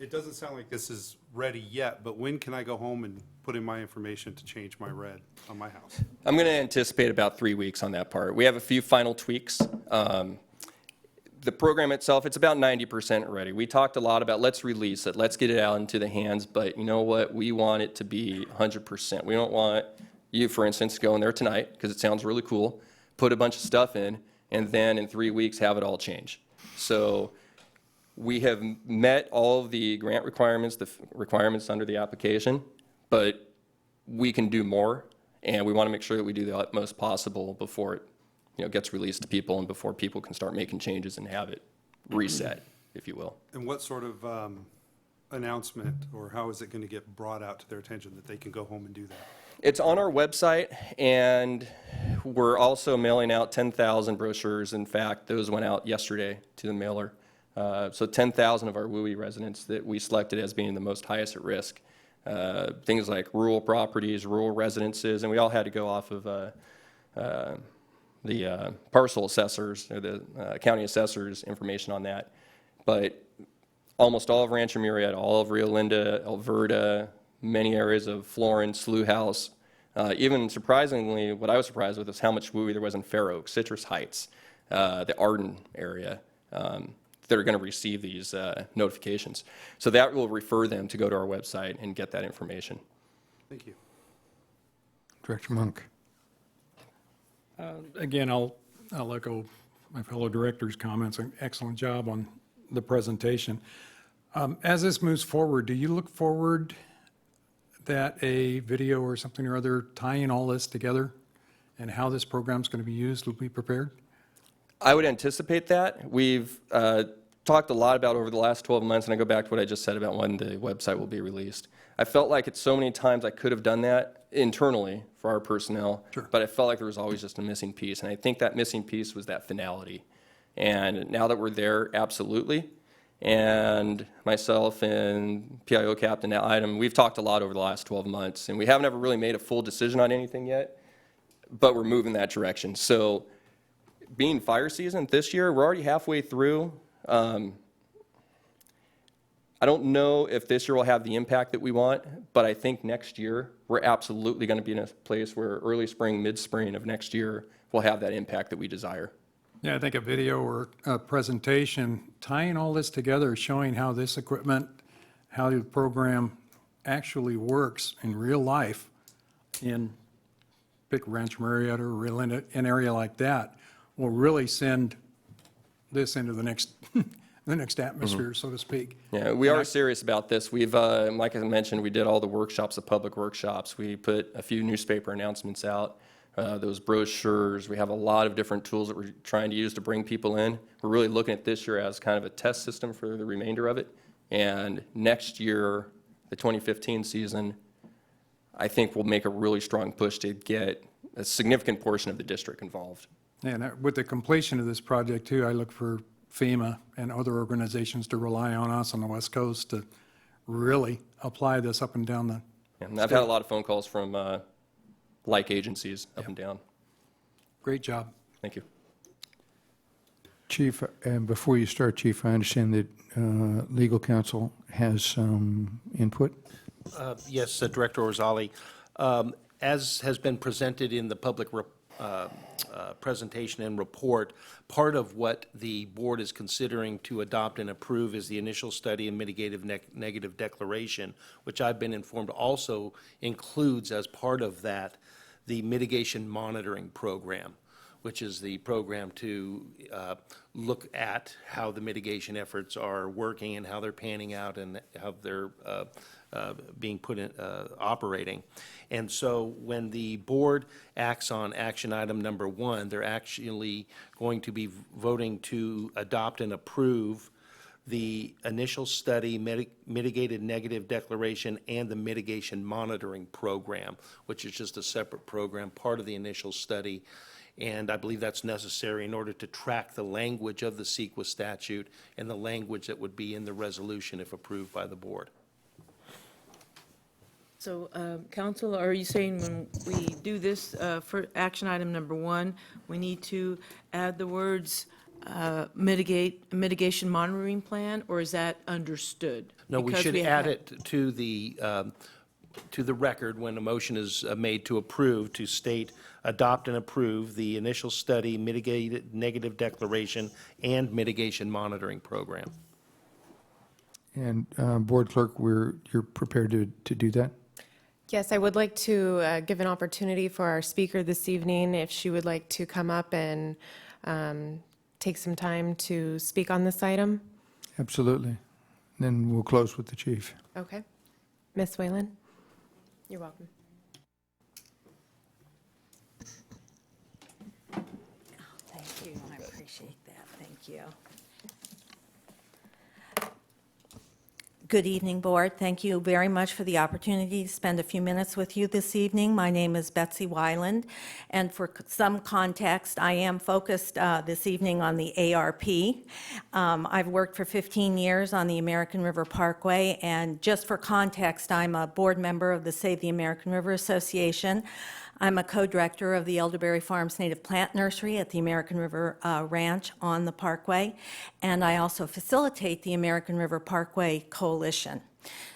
it doesn't sound like this is ready yet, but when can I go home and put in my information to change my red on my house? I'm going to anticipate about 3 weeks on that part. We have a few final tweaks. The program itself, it's about 90% ready. We talked a lot about let's release it, let's get it out into the hands, but you know what? We want it to be 100%. We don't want you, for instance, to go in there tonight, because it sounds really cool, put a bunch of stuff in, and then in 3 weeks have it all change. So we have met all of the grant requirements, the requirements under the application, but we can do more, and we want to make sure that we do the utmost possible before it gets released to people and before people can start making changes and have it reset, if you will. And what sort of announcement, or how is it going to get brought out to their attention that they can go home and do that? It's on our website, and we're also mailing out 10,000 brochures. In fact, those went out yesterday to the mailer. So 10,000 of our WUI residents that we selected as being the most highest at risk. Things like rural properties, rural residences, and we all had to go off of the parcel assessors, or the county assessors' information on that. But almost all of Rancho Murieta, all of Rio Linda, Alverta, many areas of Florence, Slough House, even surprisingly, what I was surprised with is how much WUI there was in Fair Oaks, Citrus Heights, the Arden area, that are going to receive these notifications. So that will refer them to go to our website and get that information. Thank you. Director Monk. Again, I'll echo my fellow directors' comments. An excellent job on the presentation. As this moves forward, do you look forward that a video or something or other tying all this together and how this program's going to be used will be prepared? I would anticipate that. We've talked a lot about over the last 12 months, and I go back to what I just said about when the website will be released. I felt like it's so many times I could have done that internally for our personnel, but I felt like there was always just a missing piece, and I think that missing piece was that finality. And now that we're there, absolutely. And myself and PIO Captain Item, we've talked a lot over the last 12 months, and we haven't ever really made a full decision on anything yet, but we're moving that direction. So being fire season this year, we're already halfway through. I don't know if this year will have the impact that we want, but I think next year we're absolutely going to be in a place where early spring, mid-spring of next year will have that impact that we desire. Yeah, I think a video or a presentation tying all this together, showing how this equipment, how the program actually works in real life in pick Rancho Murieta or Rio Linda, an area like that, will really send this into the next the next atmosphere, so to speak. Yeah, we are serious about this. We've, like I mentioned, we did all the workshops, the public workshops. We put a few newspaper announcements out, those brochures. We have a lot of different tools that we're trying to use to bring people in. We're really looking at this year as kind of a test system for the remainder of it. And next year, the 2015 season, I think we'll make a really strong push to get a significant portion of the district involved. And with the completion of this project too, I look for FEMA and other organizations to rely on us on the West Coast to really apply this up and down the And I've had a lot of phone calls from like agencies up and down. Great job. Thank you. Chief, and before you start, Chief, I understand that legal counsel has some input. Yes, Director Orzali. As has been presented in the public presentation and report, part of what the board is considering to adopt and approve is the initial study and mitigative negative declaration, which I've been informed also includes as part of that the mitigation monitoring program, which is the program to look at how the mitigation efforts are working and how they're panning out and how they're being put in, operating. And so when the board acts on action item number 1, they're actually going to be voting to adopt and approve the initial study, mitigated negative declaration, and the mitigation monitoring program, which is just a separate program, part of the initial study. And I believe that's necessary in order to track the language of the CEQA statute and the language that would be in the resolution if approved by the board. So, council, are you saying when we do this for action item number 1, we need to add the words mitigation monitoring plan, or is that understood? No, we Because should have add had- it to the record when a motion is made to approve, to state, adopt and approve the initial study, mitigated negative declaration, and mitigation monitoring program. And Board Clerk, you're prepared to do that? Yes, I would like to give an opportunity for our speaker this evening, if she would like to come up and take some time to speak on this item. Absolutely. Then we'll close with the chief. Okay. Ms. Whalen? You're welcome. Thank you, I appreciate that, thank you. Good evening, Board. Thank you very much for the opportunity to spend a few minutes with you this evening. My name is Betsy Weiland, and for some context, I am focused this evening on the ARP. I've worked for 15 years on the American River Parkway, and just for context, I'm a board member of the Save the American River Association. I'm a co-director of the Elderberry Farms Native Plant Nursery at the American River Ranch on the Parkway, and I also facilitate the American River Parkway Coalition.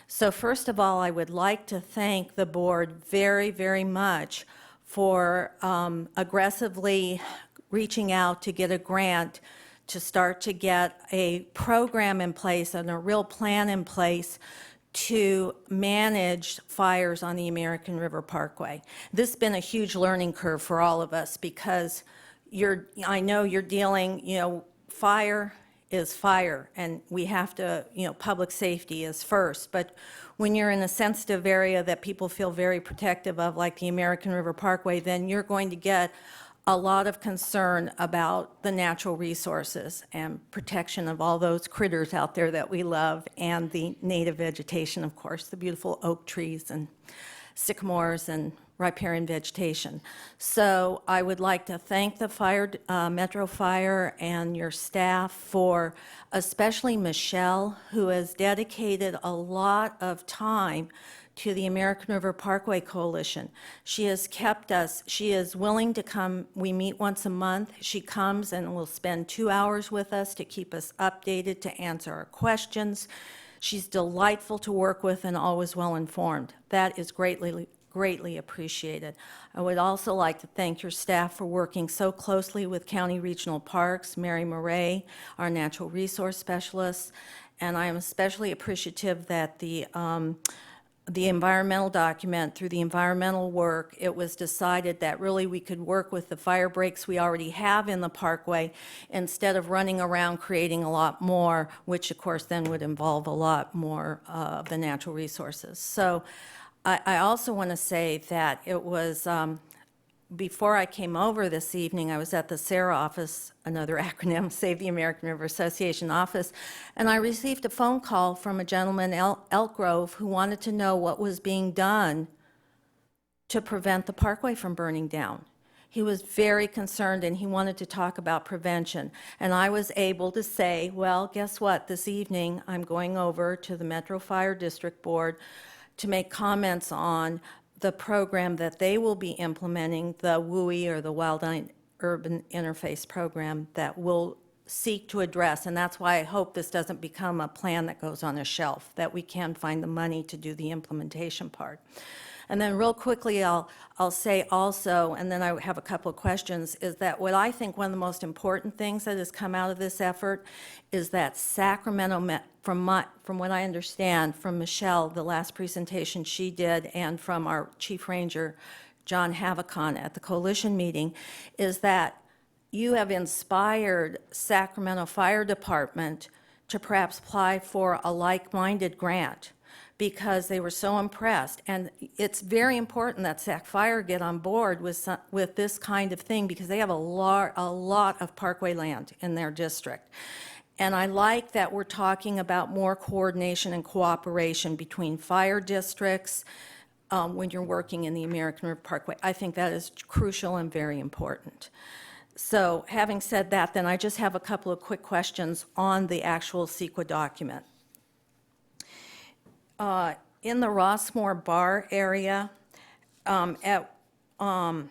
So first of all, I would like to thank the board very, very much for aggressively reaching out to get a grant to start to get a program in place and a real plan in place to manage fires on the American River Parkway. This has been a huge learning curve for all of us because I know you're dealing, fire is fire, and we have to, public safety is first. But when you're in a sensitive area that people feel very protective of, like the American River Parkway, then you're going to get a lot of concern about the natural resources and protection of all those critters out there that we love, and the native vegetation, of course, the beautiful oak trees and sycamores and riparian vegetation. So I would like to thank the Metro Fire and your staff for, especially Michelle, who has dedicated a lot of time to the American River Parkway Coalition. She has kept us, she is willing to come, we meet once a month. She comes and will spend 2 hours with us to keep us updated, to answer our questions. She's delightful to work with and always well-informed. That is greatly appreciated. I would also like to thank your staff for working so closely with County Regional Parks, Mary Murray, our natural resource specialist, and I am especially appreciative that the environmental document, through the environmental work, it was decided that really we could work with the fire breaks we already have in the parkway instead of running around creating a lot more, which of course then would involve a lot more of the natural resources. So I also want to say that it was, before I came over this evening, I was at the SARA office, another acronym, Save the American River Association office, and I received a phone call from a gentleman, Elk Grove, who wanted to know what was being done to prevent the parkway from burning down. He was very concerned, and he wanted to talk about prevention. And I was able to say, well, guess what? This evening, I'm going over to the Metro Fire District Board to make comments on the program that they will be implementing, the WUI, or the Wildland Urban Interface Program, that will seek to address. And that's why I hope this doesn't become a plan that goes on a shelf, that we can find the money to do the implementation part. And then real quickly, I'll say also, and then I have a couple of questions, is that what I think one of the most important things that has come out of this effort is that Sacramento, from what I understand from Michelle, the last presentation she did, and from our Chief Ranger, John Havicon, at the coalition meeting, is that you have inspired Sacramento Fire Department to perhaps apply for a like-minded grant, because they were so impressed. And it's very important that Sac Fire get on board with this kind of thing, because they have a lot of parkway land in their district. And I like that we're talking about more coordination and cooperation between fire districts when you're working in the American River Parkway. I think that is crucial and very important. So having said that, then I just have a couple of quick questions on the actual CEQA document. in the Rossmore Bar area, from my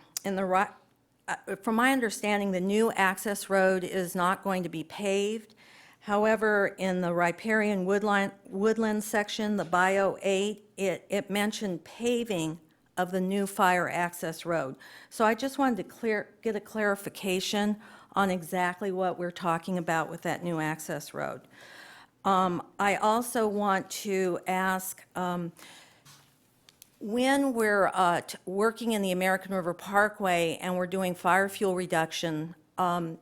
understanding, the new access road is not going to be paved. However, in the riparian woodland section, the Bio 8, it mentioned paving of the new fire access road. So I just wanted to get a clarification on exactly what we're talking about with that new access road. I also want to ask, when we're working in the American River Parkway and we're doing fire fuel reduction,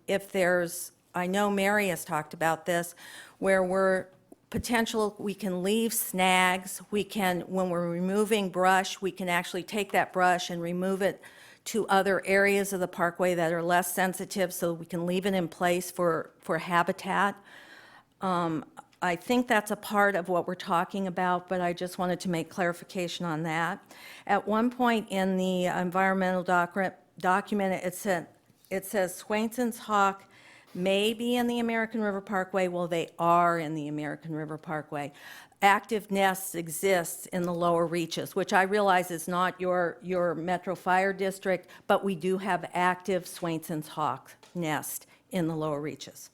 if there's, I know Mary has talked about this, where we can leave snags, when we're removing brush, we can actually take that brush and remove it to other areas of the parkway that are less sensitive, so we can leave it in place for habitat. I think that's a part of what we're talking about, but I just wanted to make clarification on that. At one point in the environmental document, it says Swainson's Hawk may be in the American River Parkway. Well, they are in the American River Parkway. Active nests exist in the lower reaches, which I realize is not your Metro Fire District, but we do have active Swainson's Hawk nest in the lower reaches.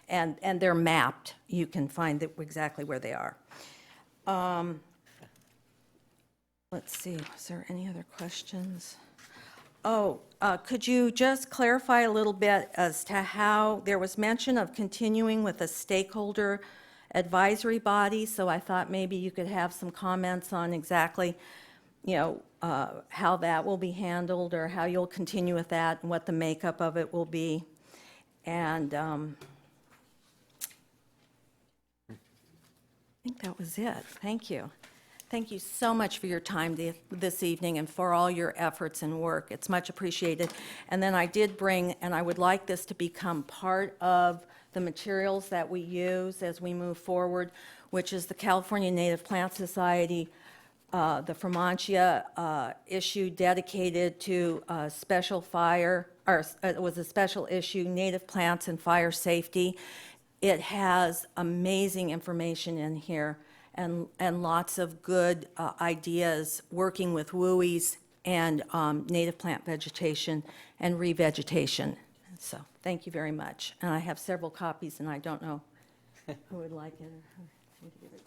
And they're mapped. You can find exactly where they are. Let's see, is there any other questions? Oh, could you just clarify a little bit as to how there was mention of continuing with a stakeholder advisory body, so I thought maybe you could have some comments on exactly, how that will be handled, or how you'll continue with that and what the makeup of it will be. And I think that was it. Thank you. Thank you so much for your time this evening and for all your efforts and work. It's much appreciated. And then I did bring, and I would like this to become part of the materials that we use as we move forward, which is the California Native Plant Society, the Fremantia issue dedicated to special fire, or it was a special issue, native plants and fire safety. It has amazing information in here and lots of good ideas working with WUIs and native plant vegetation and revegetation. So thank you very much. And I have several copies, and I don't know who would like it or who to give it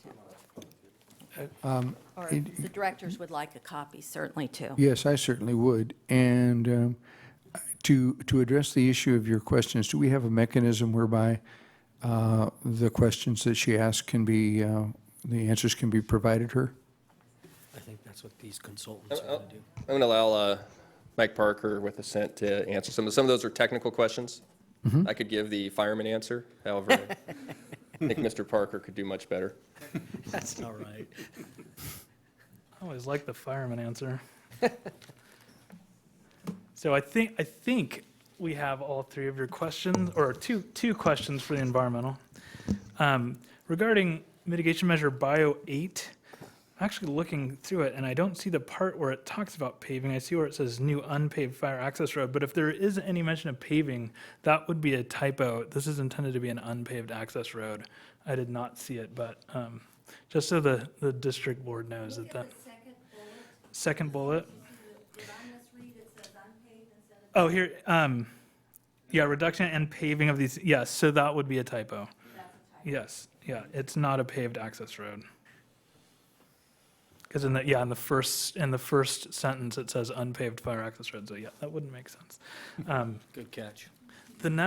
to. Or if the directors would like a copy, certainly too. Yes, I certainly would. And to address the issue of your questions, do we have a mechanism whereby the questions that she asked can be, the answers can be provided her? I think that's what these consultants are going to do. I'm going to allow Mike Parker with Ascent to answer some. Some of those are technical questions. I could give the fireman answer. However, I think Mr. Parker could do much better. That's all right. I always like the fireman answer. So I think we have all three of your questions, or two questions for the environmental. Regarding mitigation measure Bio 8, I'm actually looking through it, and I don't see the part where it talks about paving. I see where it says new unpaved fire access road, but if there is any mention of paving, that would be a typo. This is intended to be an unpaved access road. I did not see it, but just so the district board knows that that. Second bullet. Oh, here, yeah, reduction and paving of these, yes, so that would be a typo. Yes, yeah, it's not a paved access road. Because in the first sentence, it says unpaved fire access road, so yeah, that wouldn't make sense. Good catch. In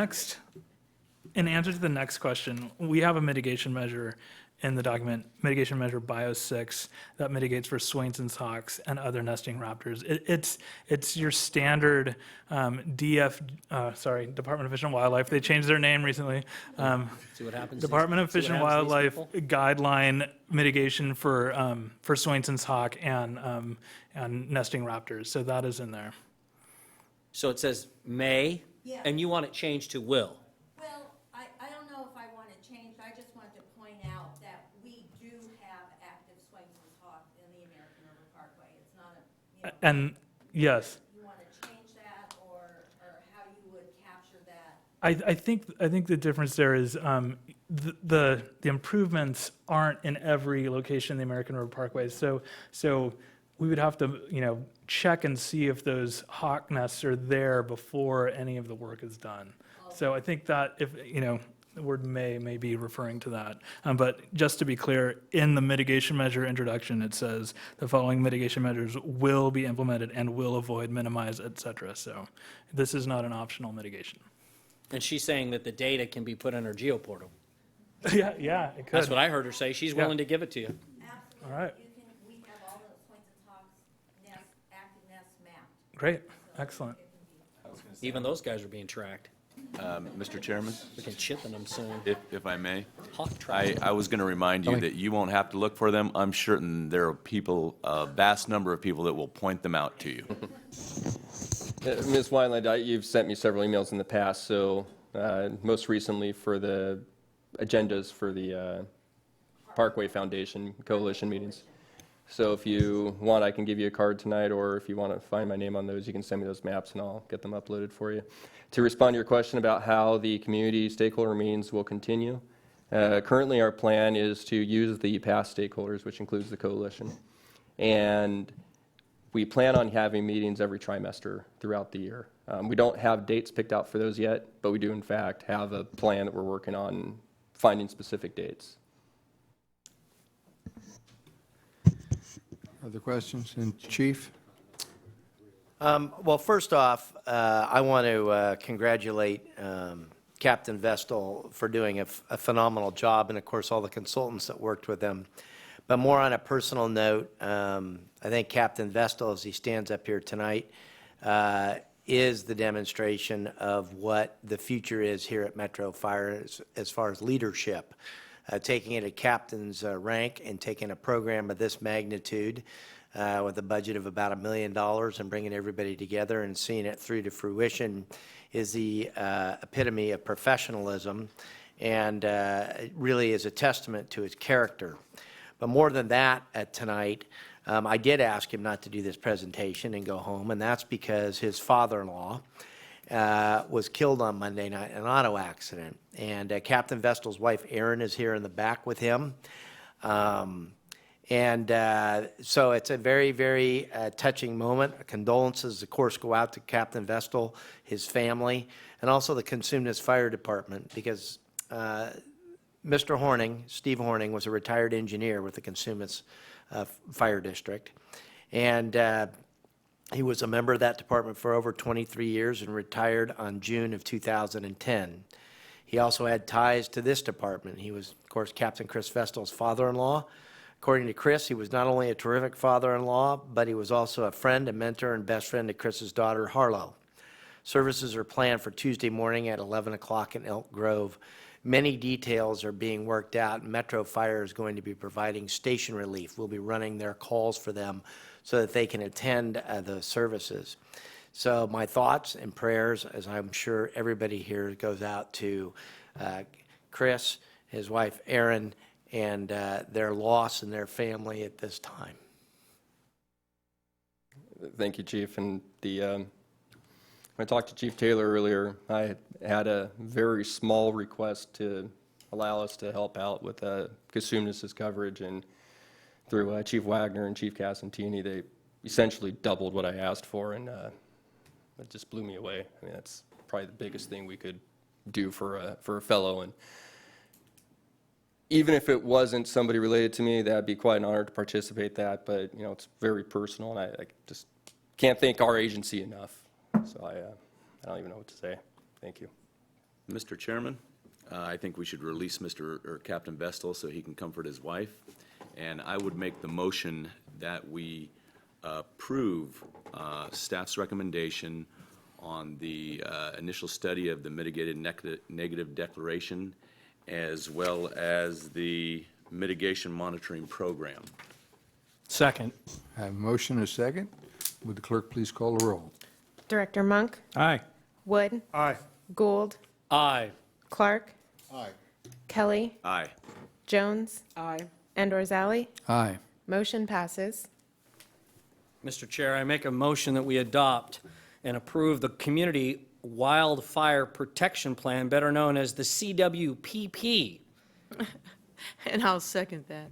answer to the next question, we have a mitigation measure in the document, mitigation measure Bio 6, that mitigates for Swainson's hawks and other nesting raptors. It's your standard Department of Fish and Wildlife. They changed their name recently. See what happens. Department of See Fish what and happens to these Wildlife people? guideline mitigation for Swainson's hawk and nesting raptors. So that is in there. So it says may, Yeah. and you want it changed to will. Well, I don't know if I want it changed. I just wanted to point out that we do have active Swainson's hawk in the American River Parkway. It's not a, And yes. you want to change that or how you would capture that? I think the difference there is the improvements aren't in every location in the American River Parkway. So we would have to, check and see if those hawk nests are there before any of the work is done. So I think that if, the word may be referring to that. But just to be clear, in the mitigation measure introduction, it says the following mitigation measures will be implemented and will avoid, minimize, et cetera. So this is not an optional mitigation. And she's saying that the data can be put in her geoportal. Yeah, it could. That's what I heard her say. She's willing to give it to you. All right. We have all those points and talks, nests, active nests mapped. Great, excellent. Even those guys are being tracked. Mr. Chairman, We can chip in them soon. if I may, Hawk track. I was going to remind you that you won't have to look for them. I'm certain there are people, a vast number of people that will point them out to you. Ms. Wineland, you've sent me several emails in the past, so most recently for the agendas for the Parkway Foundation Coalition meetings. So if you want, I can give you a card tonight, or if you want to find my name on those, you can send me those maps and I'll get them uploaded for you. To respond to your question about how the community stakeholder meetings will continue, currently our plan is to use the past stakeholders, which includes the coalition. And we plan on having meetings every trimester throughout the year. We don't have dates picked out for those yet, but we do in fact have a plan that we're working on finding specific dates. Other questions? And Chief? Well, first off, I want to congratulate Captain Vestal for doing a phenomenal job, and of course all the consultants that worked with him. But more on a personal note, I think Captain Vestal, as he stands up here tonight, is the demonstration of what the future is here at Metro Fire as far as leadership. Taking it at captain's rank and taking a program of this magnitude with a budget of about $1 million and bringing everybody together and seeing it through to fruition is the epitome of professionalism, and really is a testament to his character. But more than that, tonight, I did ask him not to do this presentation and go home, and that's because his father-in-law was killed on Monday night in an auto accident. And Captain Vestal's wife, Erin, is here in the back with him. So it's a very, very touching moment. Condolences, of course, go out to Captain Vestal, his family, and also the Cosumnes Fire Department, because Mr. Horning, Steve Horning, was a retired engineer with the Cosumnes Fire District. And he was a member of that department for over 23 years and retired on June of 2010. He also had ties to this department. He was, of course, Captain Chris Vestal's father-in-law. According to Chris, he was not only a terrific father-in-law, but he was also a friend, a mentor, and best friend to Chris's daughter, Harlow. Services are planned for Tuesday morning at 11 o'clock in Elk Grove. Many details are being worked out. Metro Fire is going to be providing station relief. We'll be running their calls for them so that they can attend the services. So my thoughts and prayers, as I'm sure everybody here, goes out to Chris, his wife Erin, and their loss and their family at this time. Thank you, Chief. And when I talked to Chief Taylor earlier, I had a very small request to allow us to help out with Cosumnes' coverage, and through Chief Wagner and Chief Casantini, they essentially doubled what I asked for, and it just blew me away. I mean, that's probably the biggest thing we could do for a fellow. And even if it wasn't somebody related to me, that'd be quite an honor to participate that, but it's very personal, and I just can't thank our agency enough. So I don't even know what to say. Thank you. Mr. Chairman, I think we should release Captain Vestal so he can comfort his wife. And I would make the motion that we approve staff's recommendation on the initial study of the mitigated negative declaration, as well as the mitigation monitoring program. Second. I have a motion and a second. Would the clerk please call the roll? Director Monk? Aye. Wood? Aye. Gould? Aye. Clark? Aye. Kelly? Aye. Jones? Aye. And Orzali? Aye. Motion passes. Mr. Chair, I make a motion that we adopt and approve the Community Wildfire Protection Plan, better known as the CWPP, And I'll second that.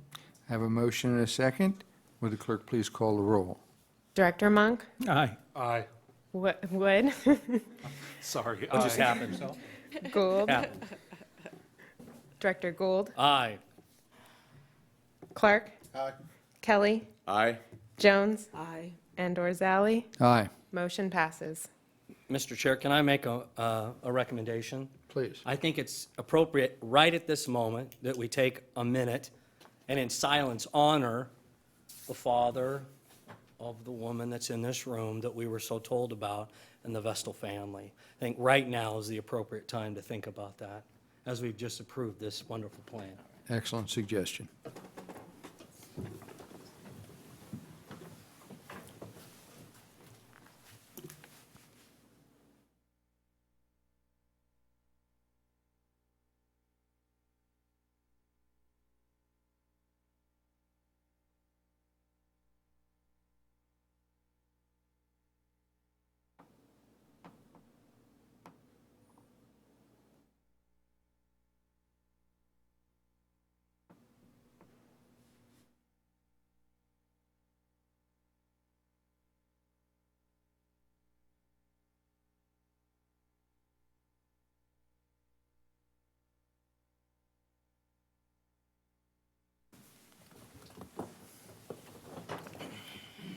Have a motion and a second. Would the clerk please call the roll? Director Monk? Aye. Aye. Wood? Sorry, it just happened, so. Gould? Happened. Director Gould? Aye. Clark? Aye. Kelly? Aye. Jones? Aye. And Orzali? Aye, Motion passes. Mr. Chair, can I make a recommendation? please. I think it's appropriate right at this moment that we take a minute and in silence honor the father of the woman that's in this room that we were so told about and the Vestal family. I think right now is the appropriate time to think about that as we've just approved this wonderful plan. Excellent suggestion.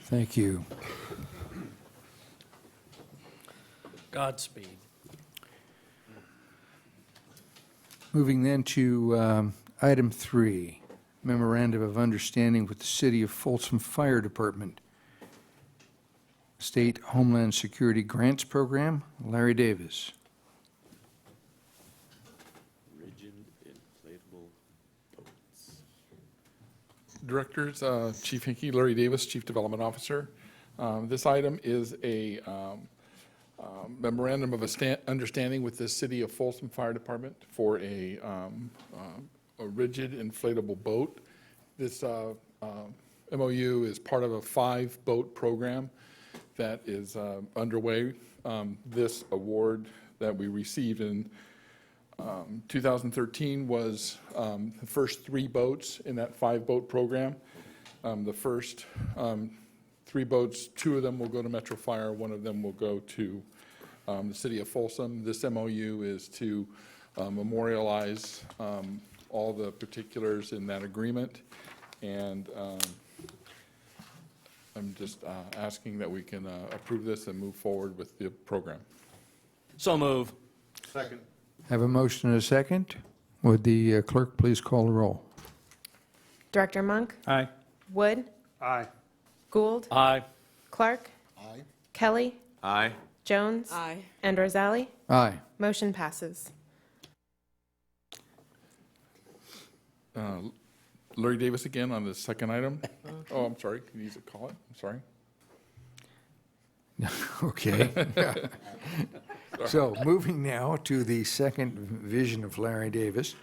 Thank you. Godspeed. Moving then to item 3, memorandum of understanding with the City of Folsom Fire Department, State Homeland Security Grants Program. Larry Davis. Rigid inflatable boats. Directors, Chief Hickey, Larry Davis, Chief Development Officer. This item is a memorandum of understanding with the City of Folsom Fire Department for a rigid inflatable boat. This MOU is part of a 5-boat program that is underway. This award that we received in 2013 was the first 3 boats in that 5-boat program. The first 3 boats, 2 of them will go to Metro Fire, 1 of them will go to the City of Folsom. This MOU is to memorialize all the particulars in that agreement, and I'm just asking that we can approve this and move forward with the program. So move. Second. Have a motion and a second. Would the clerk please call the roll? Director Monk? Aye. Wood? Aye. Gould? Aye. Clark? Aye. Kelly? Aye. Jones? Aye. And Orzali? Aye. Motion passes. Larry Davis again on the second item. Oh, I'm sorry, can you call it? I'm sorry. Okay. So moving now to the second vision of Larry Davis.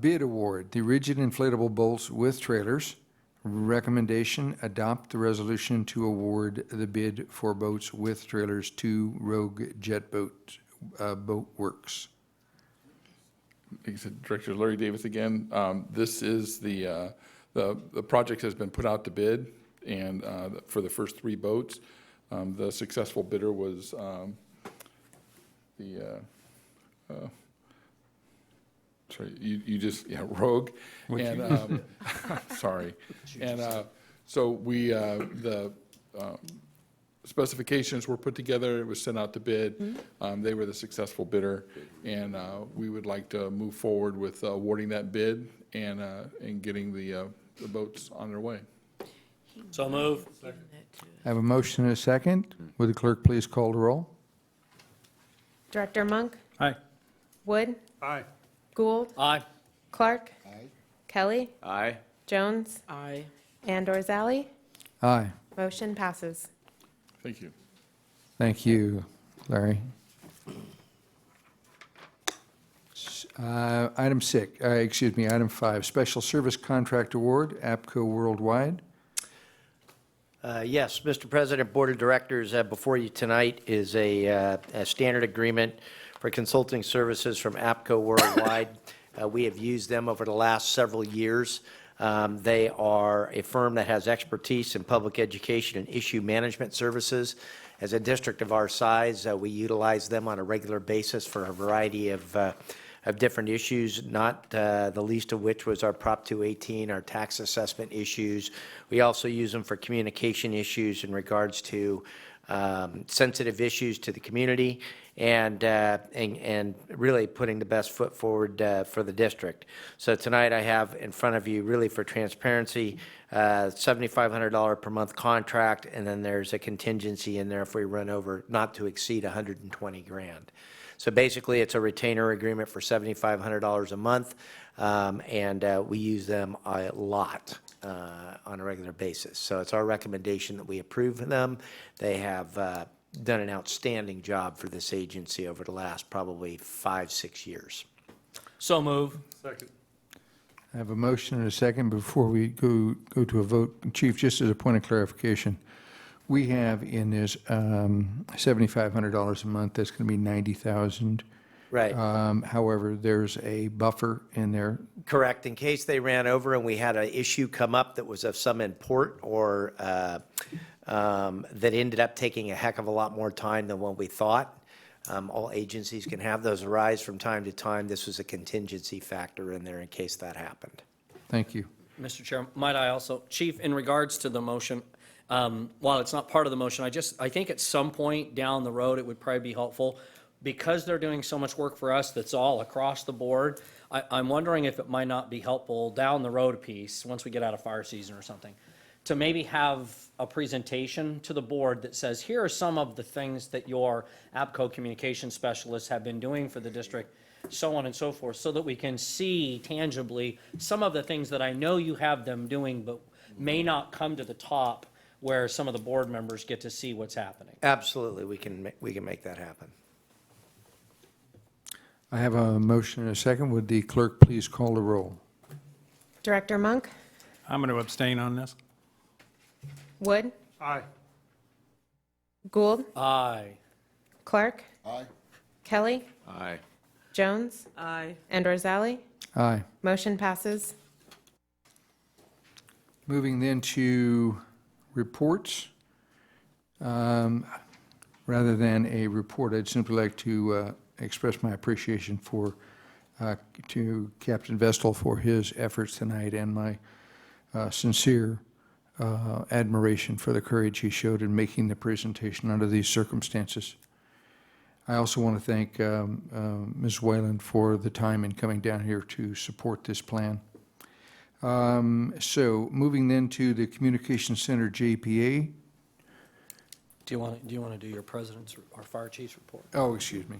Bid award, the rigid inflatable boats with trailers. Recommendation, adopt the resolution to award the bid for boats with trailers to Rogue Jet Boat Works. Like I said, Director Larry Davis again. This is the project has been put out to bid, and for the first 3 boats, the successful bidder was sorry, you just, Rogue. And, sorry. And so we, the specifications were put together, it was sent out to bid. They were the successful bidder, and we would like to move forward with awarding that bid and getting the boats on their way. So move. Have a motion and a second. Would the clerk please call the roll? Director Monk? Aye. Wood? Aye. Gould? Aye. Clark? Aye. Kelly? Aye. Jones? Aye. And Orzali? Aye. Motion passes. Thank you. Thank you, Larry. Item 5, Special Service Contract Award, APCO Worldwide. Yes, Mr. President, Board of Directors, before you tonight is a standard agreement for for consulting services from APCO Worldwide. We have used them over the last several years. They are a firm that has expertise in public education and issue management services. As a district of our size, we utilize them on a regular basis for a variety of different issues, not the least of which was our Prop 218, our tax assessment issues. We also use them for communication issues in regards to sensitive issues to the community, and really putting the best foot forward for the district. So tonight I have in front of you, really for transparency, $7,500 per month contract, and then there's a contingency in there if we run over, not to exceed 120 grand. So basically, it's a retainer agreement for $7,500 a month, and we use them a lot on a regular basis. So it's our recommendation that we approve them. They have done an outstanding job for this agency over the last probably 5-6 years. So move. Second. I have a motion and a second. Before we go to a vote, Chief, just as a point of clarification, we have in this $7,500 a month, that's going to be $90,000. Right. However, there's a buffer in there. Correct. In case they ran over and we had an issue come up that was of some import, or that ended up taking a heck of a lot more time than what we thought. All agencies can have those arise from time to time. This was a contingency factor in there in case that happened. Thank you. Mr. Chair, might I also, Chief, in regards to the motion, while it's not part of the motion, I think at some point down the road, it would probably be helpful, because they're doing so much work for us that's all across the board. I'm wondering if it might not be helpful down the road a piece, once we get out of fire season or something, to maybe have a presentation to the board that says, here are some of the things that your APCO communication specialists have been doing for the district, so on and so forth, so that we can see tangibly some of the things that I know you have them doing, but may not come to the top where some of the board members get to see what's happening. Absolutely, we can make that happen. I have a motion and a second. Would the clerk please call the roll? Director Monk? I'm going to abstain on this. Wood? Aye. Gould? Aye. Clark? Aye. Kelly? Aye. Jones? Aye. And Rosali? Aye. Motion passes. Moving then to reports. Rather than a report, I'd simply like to express my appreciation to Captain Vestal for his efforts tonight, and my sincere admiration for the courage he showed in making the presentation under these circumstances. I also want to thank Ms. Wayland for the time in coming down here to support this plan. So moving then to the Communication Center JPA. Do you want to do your president's or fire chief's report? Oh, excuse me.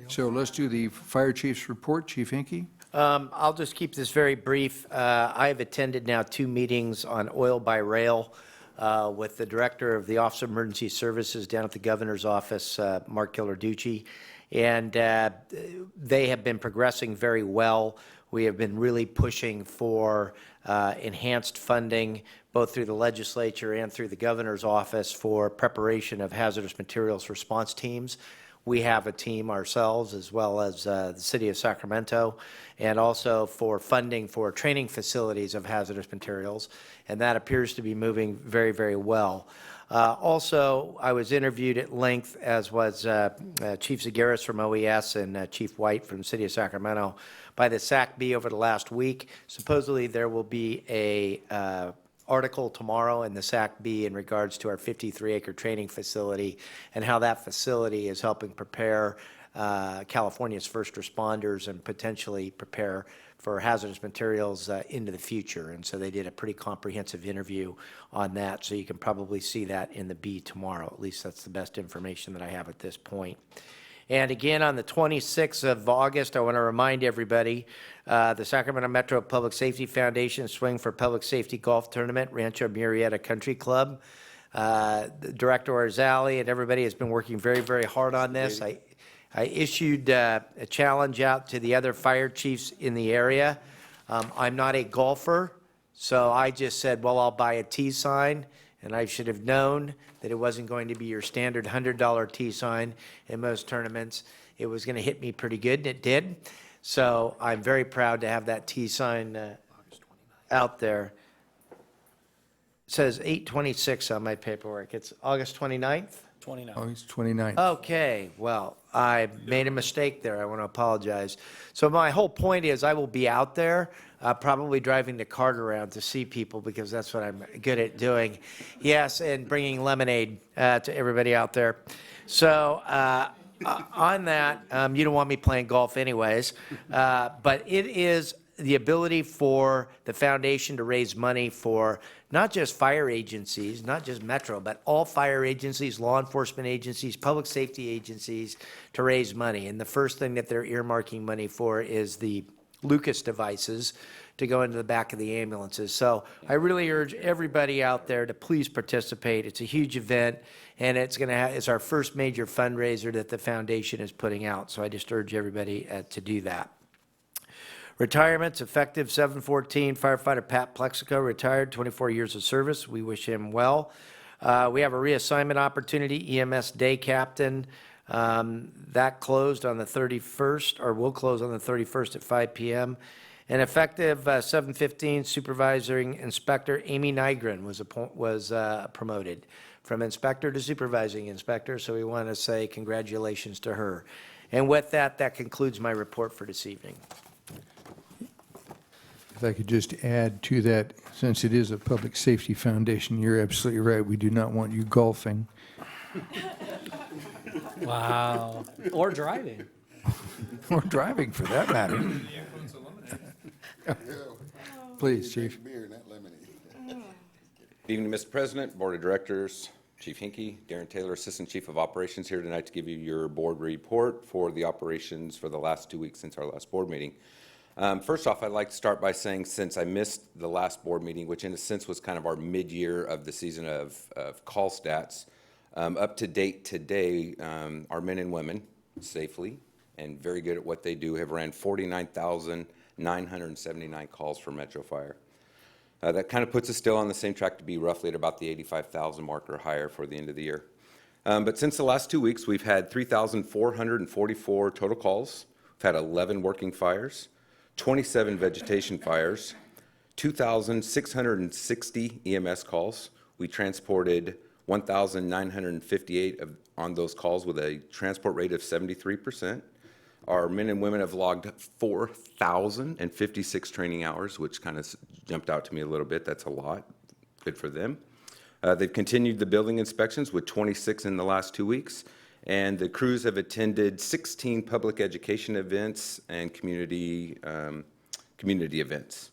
So let's do the fire chief's report. Chief Hinkie? I'll just keep this very brief. I have attended now 2 meetings on oil by rail with the director of the Office of Emergency Services down at the governor's office, Mark Ghilarducci, and they have been progressing very well. We have been really pushing for enhanced funding, both through the legislature and through the governor's office, for preparation of hazardous materials response teams. We have a team ourselves, as well as the city of Sacramento, and also for funding for training facilities of hazardous materials, and that appears to be moving very, very well. Also, I was interviewed at length, as was Chief Zagaris from OES and Chief White from the city of Sacramento, by the SACB over the last week. Supposedly, there will be a article tomorrow in the SACB in regards to our 53-acre training facility and how that facility is helping prepare California's first responders and potentially prepare for hazardous materials into the future. And so they did a pretty comprehensive interview on that, so you can probably see that in the B tomorrow. At least that's the best information that I have at this point. And again, on the 26th of August, I want to remind everybody, the Sacramento Metro Public Safety Foundation Swing for Public Safety Golf Tournament, Rancho Murrieta Country Club. Director Arzali and everybody has been working very, very hard on this. I issued a challenge out to the other fire chiefs in the area. I'm not a golfer, so I just said, well, I'll buy a T sign, And I should have known that it wasn't going to be your standard $100 T sign in most tournaments. It was going to hit me pretty good, and it did. So I'm very proud to have that T sign out there. It says 8/26 on my paperwork. It's August 29th? 29. August 29th. Okay, well, I made a mistake there. I want to apologize. So my whole point is I will be out there, probably driving the cart around to see people because that's what I'm good at doing. Yes, and bringing lemonade to everybody out there. So on that, you don't want me playing golf anyways, but it is the ability for the foundation to raise money for not just fire agencies, not just Metro, but all fire agencies, law enforcement agencies, public safety agencies to raise money. And the first thing that they're earmarking money for is the Lucas devices to go into the back of the ambulances. So I really urge everybody out there to please participate. It's a huge event, and it's our first major fundraiser that the foundation is putting out. So I just urge everybody to do that. Retirements effective 7/14, firefighter Pat Plexico retired, 24 years of service. We wish him well. We have a reassignment opportunity, EMS day captain. That closed on the 31st, or will close on the 31st at 5 p.m. And effective 7/15, supervising inspector Amy Nygren was promoted from inspector to supervising inspector. So we want to say congratulations to her. And with that, that concludes my report for this evening. If I could just add to that, since it is a public safety foundation, you're absolutely right. We do not want you golfing. Wow. Or driving. Or driving, for that matter. Please, Chief. Good evening, Mr. President, Board of Directors, Chief Hinkie, Darren Taylor, Assistant Chief of Operations, here tonight to give you your board report for the operations for the last 2 weeks since our last board meeting. First off, I'd like to start by saying, since I missed the last board meeting, which in a sense was kind of our mid-year of the season of call stats, up to date today, our men and women safely and very good at what they do have ran 49,979 calls for Metro Fire. That kind of puts us still on the same track to be roughly at about the 85,000 mark or higher for the end of the year. But since the last 2 weeks, we've had 3,444 total calls. We've had 11 working fires, 27 vegetation fires, 2,660 EMS calls. We transported 1,958 on those calls with a transport rate of 73%. Our men and women have logged 4,056 training hours, which kind of jumped out to me a little bit. That's a lot. Good for them. They've continued the building inspections with 26 in the last 2 weeks. And the crews have attended 16 public education events and community events.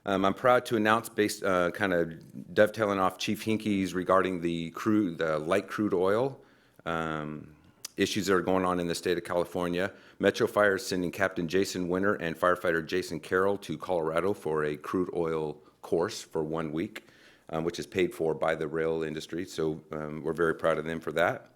I'm proud to announce, based kind of dovetailing off Chief Hinkie's regarding the light crude oil issues that are going on in the state of California. Metro Fire is sending Captain Jason Winter and firefighter Jason Carroll to Colorado for a crude oil course for 1 week, which is paid for by the rail industry. So we're very proud of them for that.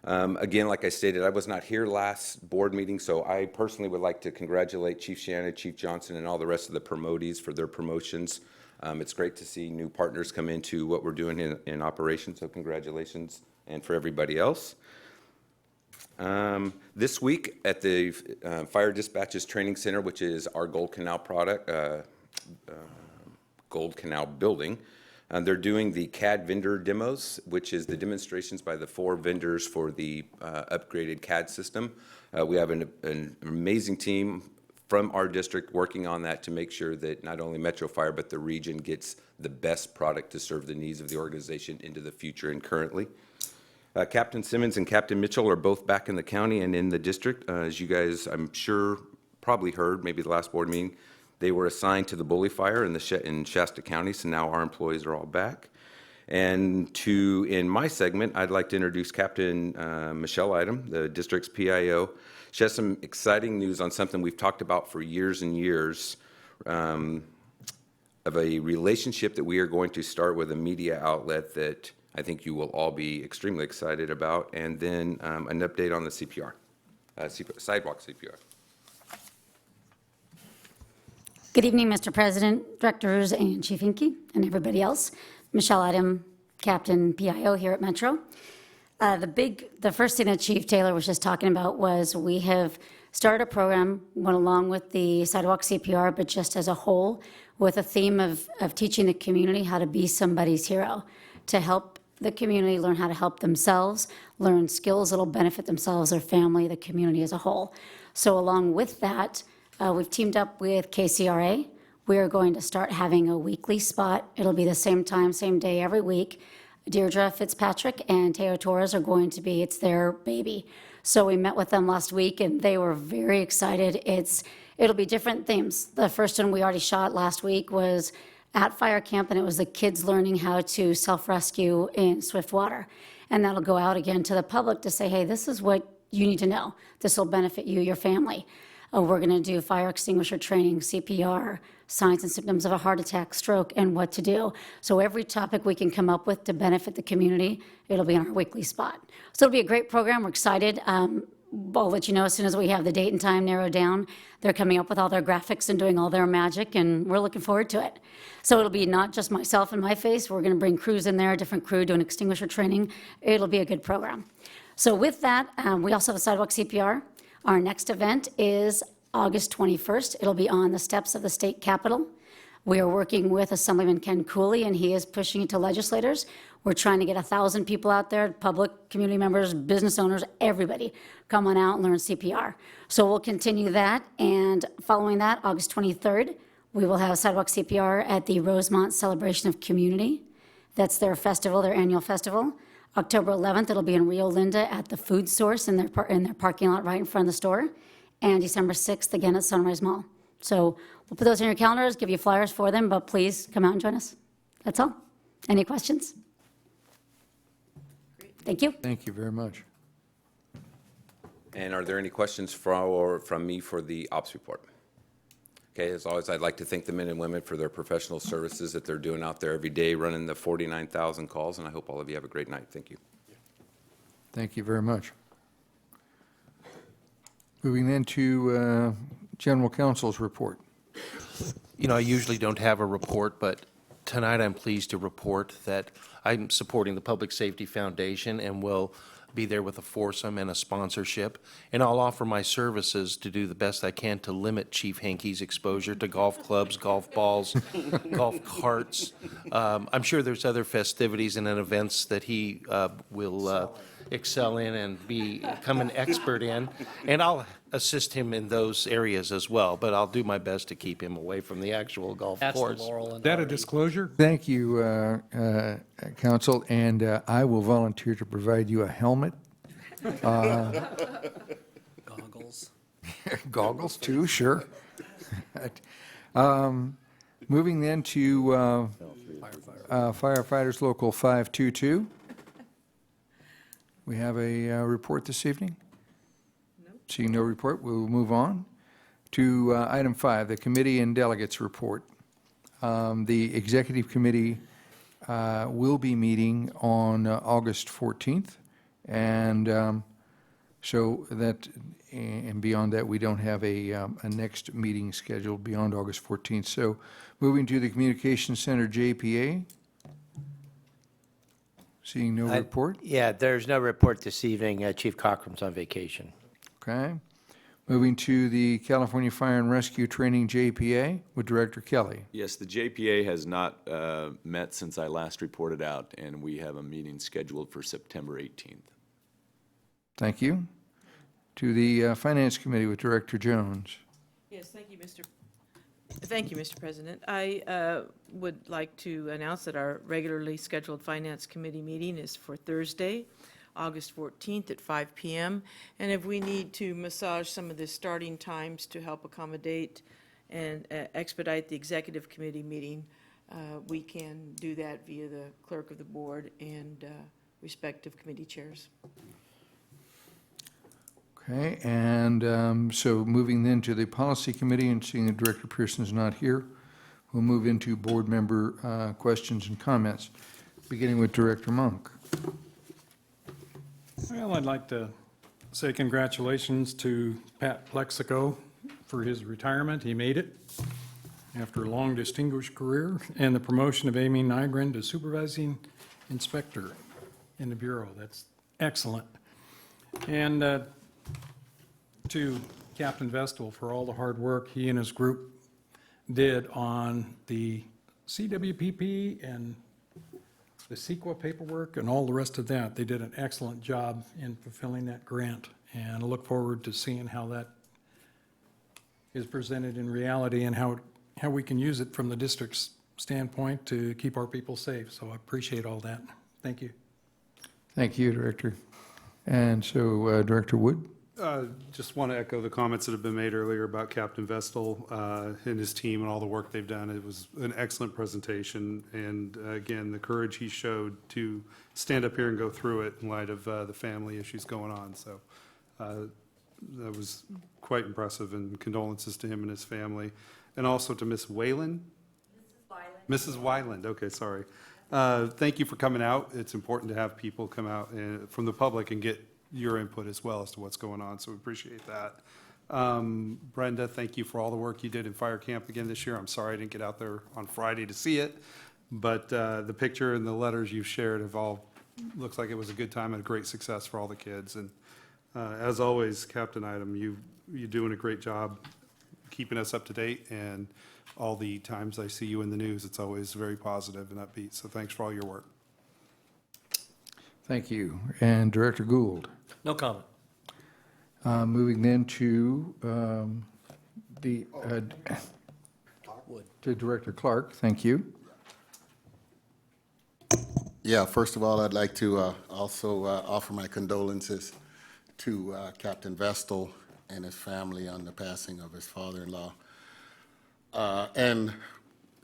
Again, like I stated, I was not here last board meeting, so I personally would like to congratulate Chief Shannon, Chief Johnson, and all the rest of the promotees for their promotions. It's great to see new partners come into what we're doing in operations, so congratulations, and for everybody else. This week at the Fire Dispatches Training Center, which is our Gold Canal Gold Canal building, they're doing the CAD vendor demos, which is the demonstrations by the 4 vendors for the upgraded CAD system. We have an amazing team from our district working on that to make sure that not only Metro Fire, but the region gets the best product to serve the needs of the organization into the future and currently. Captain Simmons and Captain Mitchell are both back in the county and in the district. As you guys, I'm sure, probably heard, maybe the last board meeting, they were assigned to the Bully Fire in Shasta County, so now our employees are all back. And in my segment, I'd like to introduce Captain Michelle Idem, the district's PIO. She has some exciting news on something we've talked about for years and years, of a relationship that we are going to start with a media outlet that I think you will all be extremely excited about, and then an update on the CPR, sidewalk CPR. Good evening, Mr. President, directors, and Chief Hinkie, and everybody else. Michelle Idem, Captain PIO here at Metro. The first thing that Chief Taylor was just talking about was we have started a program, went along with the sidewalk CPR, but just as a whole, with a theme of teaching the community how to be somebody's hero, to help the community learn how to help themselves, learn skills that'll benefit themselves, their family, the community as a whole. So along with that, we've teamed up with KCRA. We are going to start having a weekly spot. It'll be the same time, same day every week. Deirdre Fitzpatrick and Teo Torres are going to be, it's their baby. So we met with them last week and they were very excited. It'll be different themes. The first one we already shot last week was at fire camp, and it was the kids learning how to self-rescue in swift water. And that'll go out again to the public to say, hey, this is what you need to know. This will benefit you, your family. We're going to do fire extinguisher training, CPR, signs and symptoms of a heart attack, stroke, and what to do. So every topic we can come up with to benefit the community, it'll be in our weekly spot. So it'll be a great program. We're excited. I'll let you know as soon as we have the date and time narrowed down. They're coming up with all their graphics and doing all their magic, and we're looking forward to it. So it'll be not just myself and my face. We're going to bring crews in there, a different crew doing extinguisher training. It'll be a good program. So with that, we also have a sidewalk CPR. Our next event is August 21st. It'll be on the steps of the state capitol. We are working with Assemblyman Ken Cooley, and he is pushing it to legislators. We're trying to get 1,000 people out there, public, community members, business owners, everybody, come on out and learn CPR. So we'll continue that, and following that, August 23rd, we will have sidewalk CPR at the Rosemont Celebration of Community. That's their festival, their annual festival. October 11th, it'll be in Rio Linda at the Food Source in their parking lot right in front of the store. And December 6th, again at Sunrise Mall. So we'll put those in your calendars, give you flyers for them, but please come out and join us. That's all. Any questions? Thank you. Thank you very much. And are there any questions from me for the ops report? Okay, as always, I'd like to thank the men and women for their professional services that they're doing out there every day, running the 49,000 calls, and I hope all of you have a great night. Thank you. Thank you very much. Moving then to General Counsel's report. You know, I usually don't have a report, but tonight I'm pleased to report that I'm supporting the Public Safety Foundation and will be there with a foursome and a sponsorship. And I'll offer my services to do the best I can to limit Chief Hankey's exposure to golf clubs, golf balls, golf carts. I'm sure there's other festivities and events that he will excel in and become an expert in. And I'll assist him in those areas as well, but I'll do my best to keep him away from the actual golf course. Is that a disclosure? Thank you, Counsel, and I will volunteer to provide you a helmet. Goggles. Goggles, too, sure. Moving then to Firefighters Local 522. We have a report this evening? No. Seeing no report, we'll move on to item 5, the committee and delegates report. The executive committee will be meeting on August 14th, and so that, and beyond that, we don't have a next meeting scheduled beyond August 14th. So moving to the Communications Center JPA. Seeing no report? Yeah, there's no report this evening. Chief Cochran's on vacation. Okay. Moving to the California Fire and Rescue Training JPA with Director Kelly. Yes, the JPA has not met since I last reported out, and we have a meeting scheduled for September 18th. Thank you. To the Finance Committee with Director Jones. Yes, thank you, Mr. President. I would like to announce that our regularly scheduled Finance Committee meeting is for Thursday, August 14th at 5 p.m. And if we need to massage some of the starting times to help accommodate and expedite the Executive Committee meeting, we can do that via the clerk of the board and respective committee chairs. Okay, and so moving then to the Policy Committee, and seeing that Director Pearson is not here, we'll move into board member questions and comments, beginning with Director Monk. Well, I'd like to say congratulations to Pat Plexico for his retirement. He made it after a long distinguished career, and the promotion of Amy Nygren to Supervising inspector in the Bureau. That's excellent. And to Captain Vestal for all the hard work he and his group did on the CWPP and the CEQA paperwork and all the rest of that. They did an excellent job in fulfilling that grant, and I look forward to seeing how that is presented in reality and how we can use it from the district's standpoint to keep our people safe. So I appreciate all that. Thank you. Thank you, Director. And so, Director Wood? Just want to echo the comments that have been made earlier about Captain Vestal and his team and all the work they've done. It was an excellent presentation, and again, the courage he showed to stand up here and go through it in light of the family issues going on. So that was quite impressive, and condolences to him and his family, and also to Miss Wayland. Mrs. Wyland, okay, sorry. Thank you for coming out. It's important to have people come out from the public and get your input as well as to what's going on, so we appreciate that. Brenda, thank you for all the work you did in fire camp again this year. I'm sorry I didn't get out there on Friday to see it, but the picture and the letters you've shared have all, looks like it was a good time and a great success for all the kids. And as always, Captain Item, you're doing a great job keeping us up to date, and all the times I see you in the news, it's always very positive and upbeat, so thanks for all your work. Thank you. And Director Gould? No comment. Moving then to to Director Clark. Thank you. Yeah, first of all, I'd like to also offer my condolences to Captain Vestal and his family on the passing of his father-in-law. And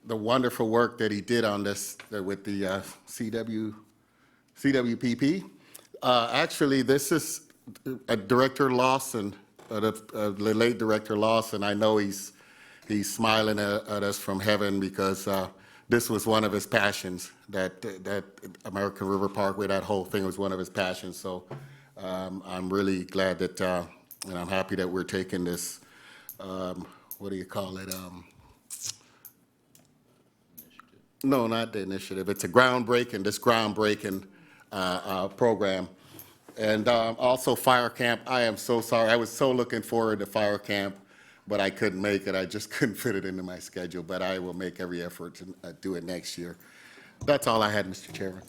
the wonderful work that he did on this with the CWPP. Actually, this is Director Lawson, the late Director Lawson. I know he's smiling at us from heaven, because this was one of his passions, that American River Parkway, that whole thing was one of his passions. So I'm really glad that, and I'm happy that we're taking this, what do you call it? No, not the initiative. It's a groundbreaking program. And also Fire Camp. I am so sorry. I was so looking forward to Fire Camp, but I couldn't make it. I just couldn't fit it into my schedule, but I will make every effort to do it next year. That's all I had, Mr. Chairman.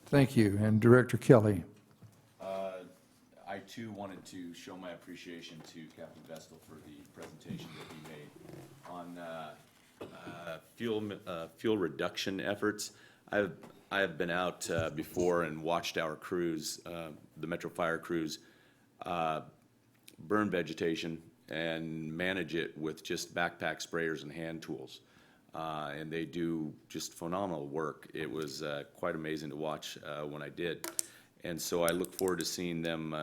Thank you. And Director Kelly? I too wanted to show my appreciation to Captain Vestal for the presentation that he made on fuel reduction efforts. I have been out before and watched our crews, the Metro Fire crews, burn vegetation and manage it with just backpack sprayers and hand tools. And they do just phenomenal work. It was quite amazing to watch when I did. And so I look forward to seeing them,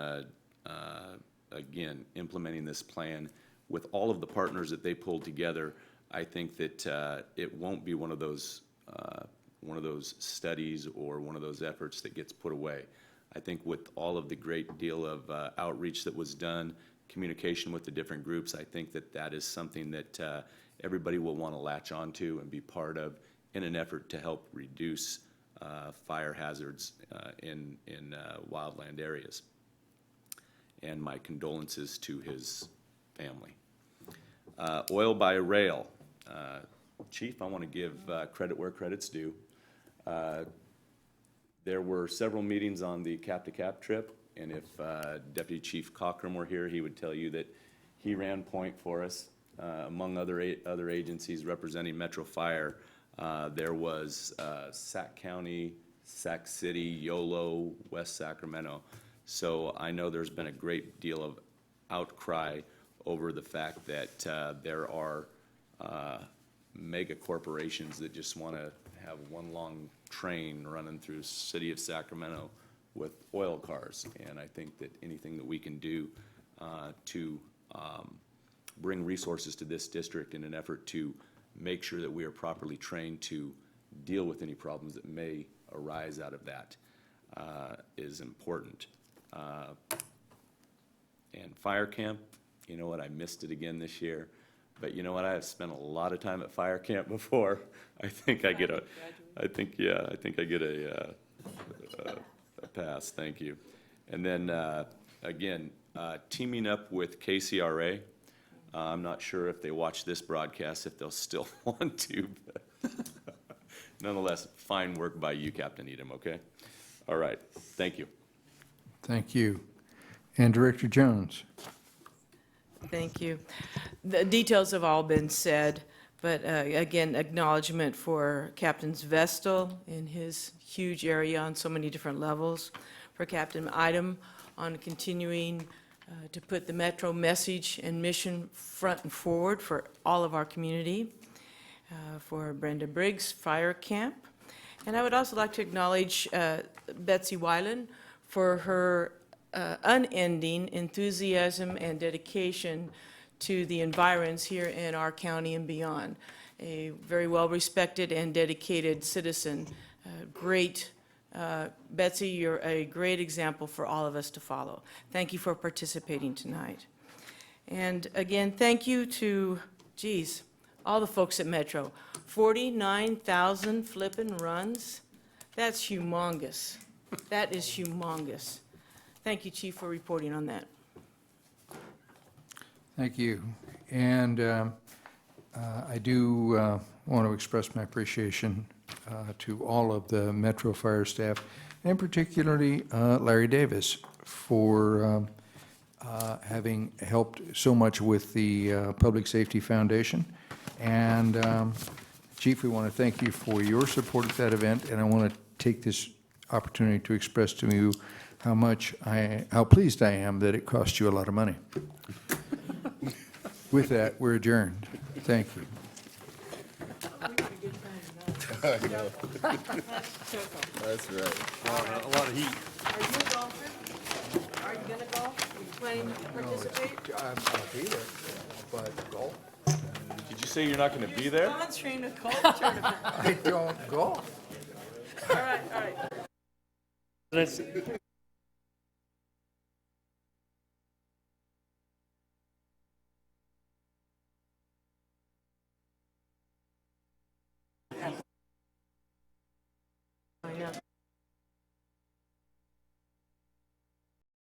again, implementing this plan with all of the partners that they pulled together. I think that it won't be one of those studies or one of those efforts that gets put away. I think with all of the great deal of outreach that was done, communication with the different groups, I think that that is something that everybody will want to latch onto and be part of in an effort to help reduce fire hazards in wildland areas. And my condolences to his family. Oil by rail. Chief, I want to give credit where credit's due. There were several meetings on the cap-to-cap trip, and if Deputy Chief Cochran were here, he would tell you that he ran point for us. Among other agencies representing Metro Fire, there was Sac County, Sac City, Yolo, West Sacramento. So I know there's been a great deal of outcry over the fact that there are mega corporations that just want to have one long train running through the city of Sacramento with oil cars. And I think that anything that we can do to bring resources to this district in an effort to make sure that we are properly trained to deal with any problems that may arise out of that is important. And fire camp, you know what, I missed it again this year. but you know what? I have spent a lot of time at fire camp before. I think I get a pass, thank you. And then, again, teaming up with KCRA, I'm not sure if they watch this broadcast, if they'll still want to, but nonetheless, fine work by you, Captain Edom, okay? All right, thank you. Thank you. And Director Jones. Thank you. The details have all been said, but again, acknowledgement for Captains Vestal in his huge area on so many different levels, for Captain Idem on continuing to put the Metro message and mission front and forward for all of our community, for Brenda Briggs Fire Camp. And I would also like to acknowledge Betsy Weiland for her unending enthusiasm and dedication to the environs here in our county and beyond. A very well-respected and dedicated citizen. Great, Betsy, you're a great example for all of us to follow. Thank you for participating tonight. And again, thank you to, geez, all the folks at Metro. 49,000 flippin' runs. That's humongous. That is humongous. Thank you, Chief, for reporting on that. Thank you. And I do want to express my appreciation to all of the Metro Fire staff, and particularly Larry Davis for having helped so much with the Public Safety Foundation. And Chief, we want to thank you for your support at that event, and I want to take this opportunity to express to you how pleased I am that it cost you a lot of money. With that, we're adjourned. Thank you. I know. That's right. A lot of heat. Are you a golfer? Are you going to golf? Are you planning to participate? I'll be there, but golf? Did you say you're not going to be there? Sponsoring a golf tournament. I don't golf. All right, all right.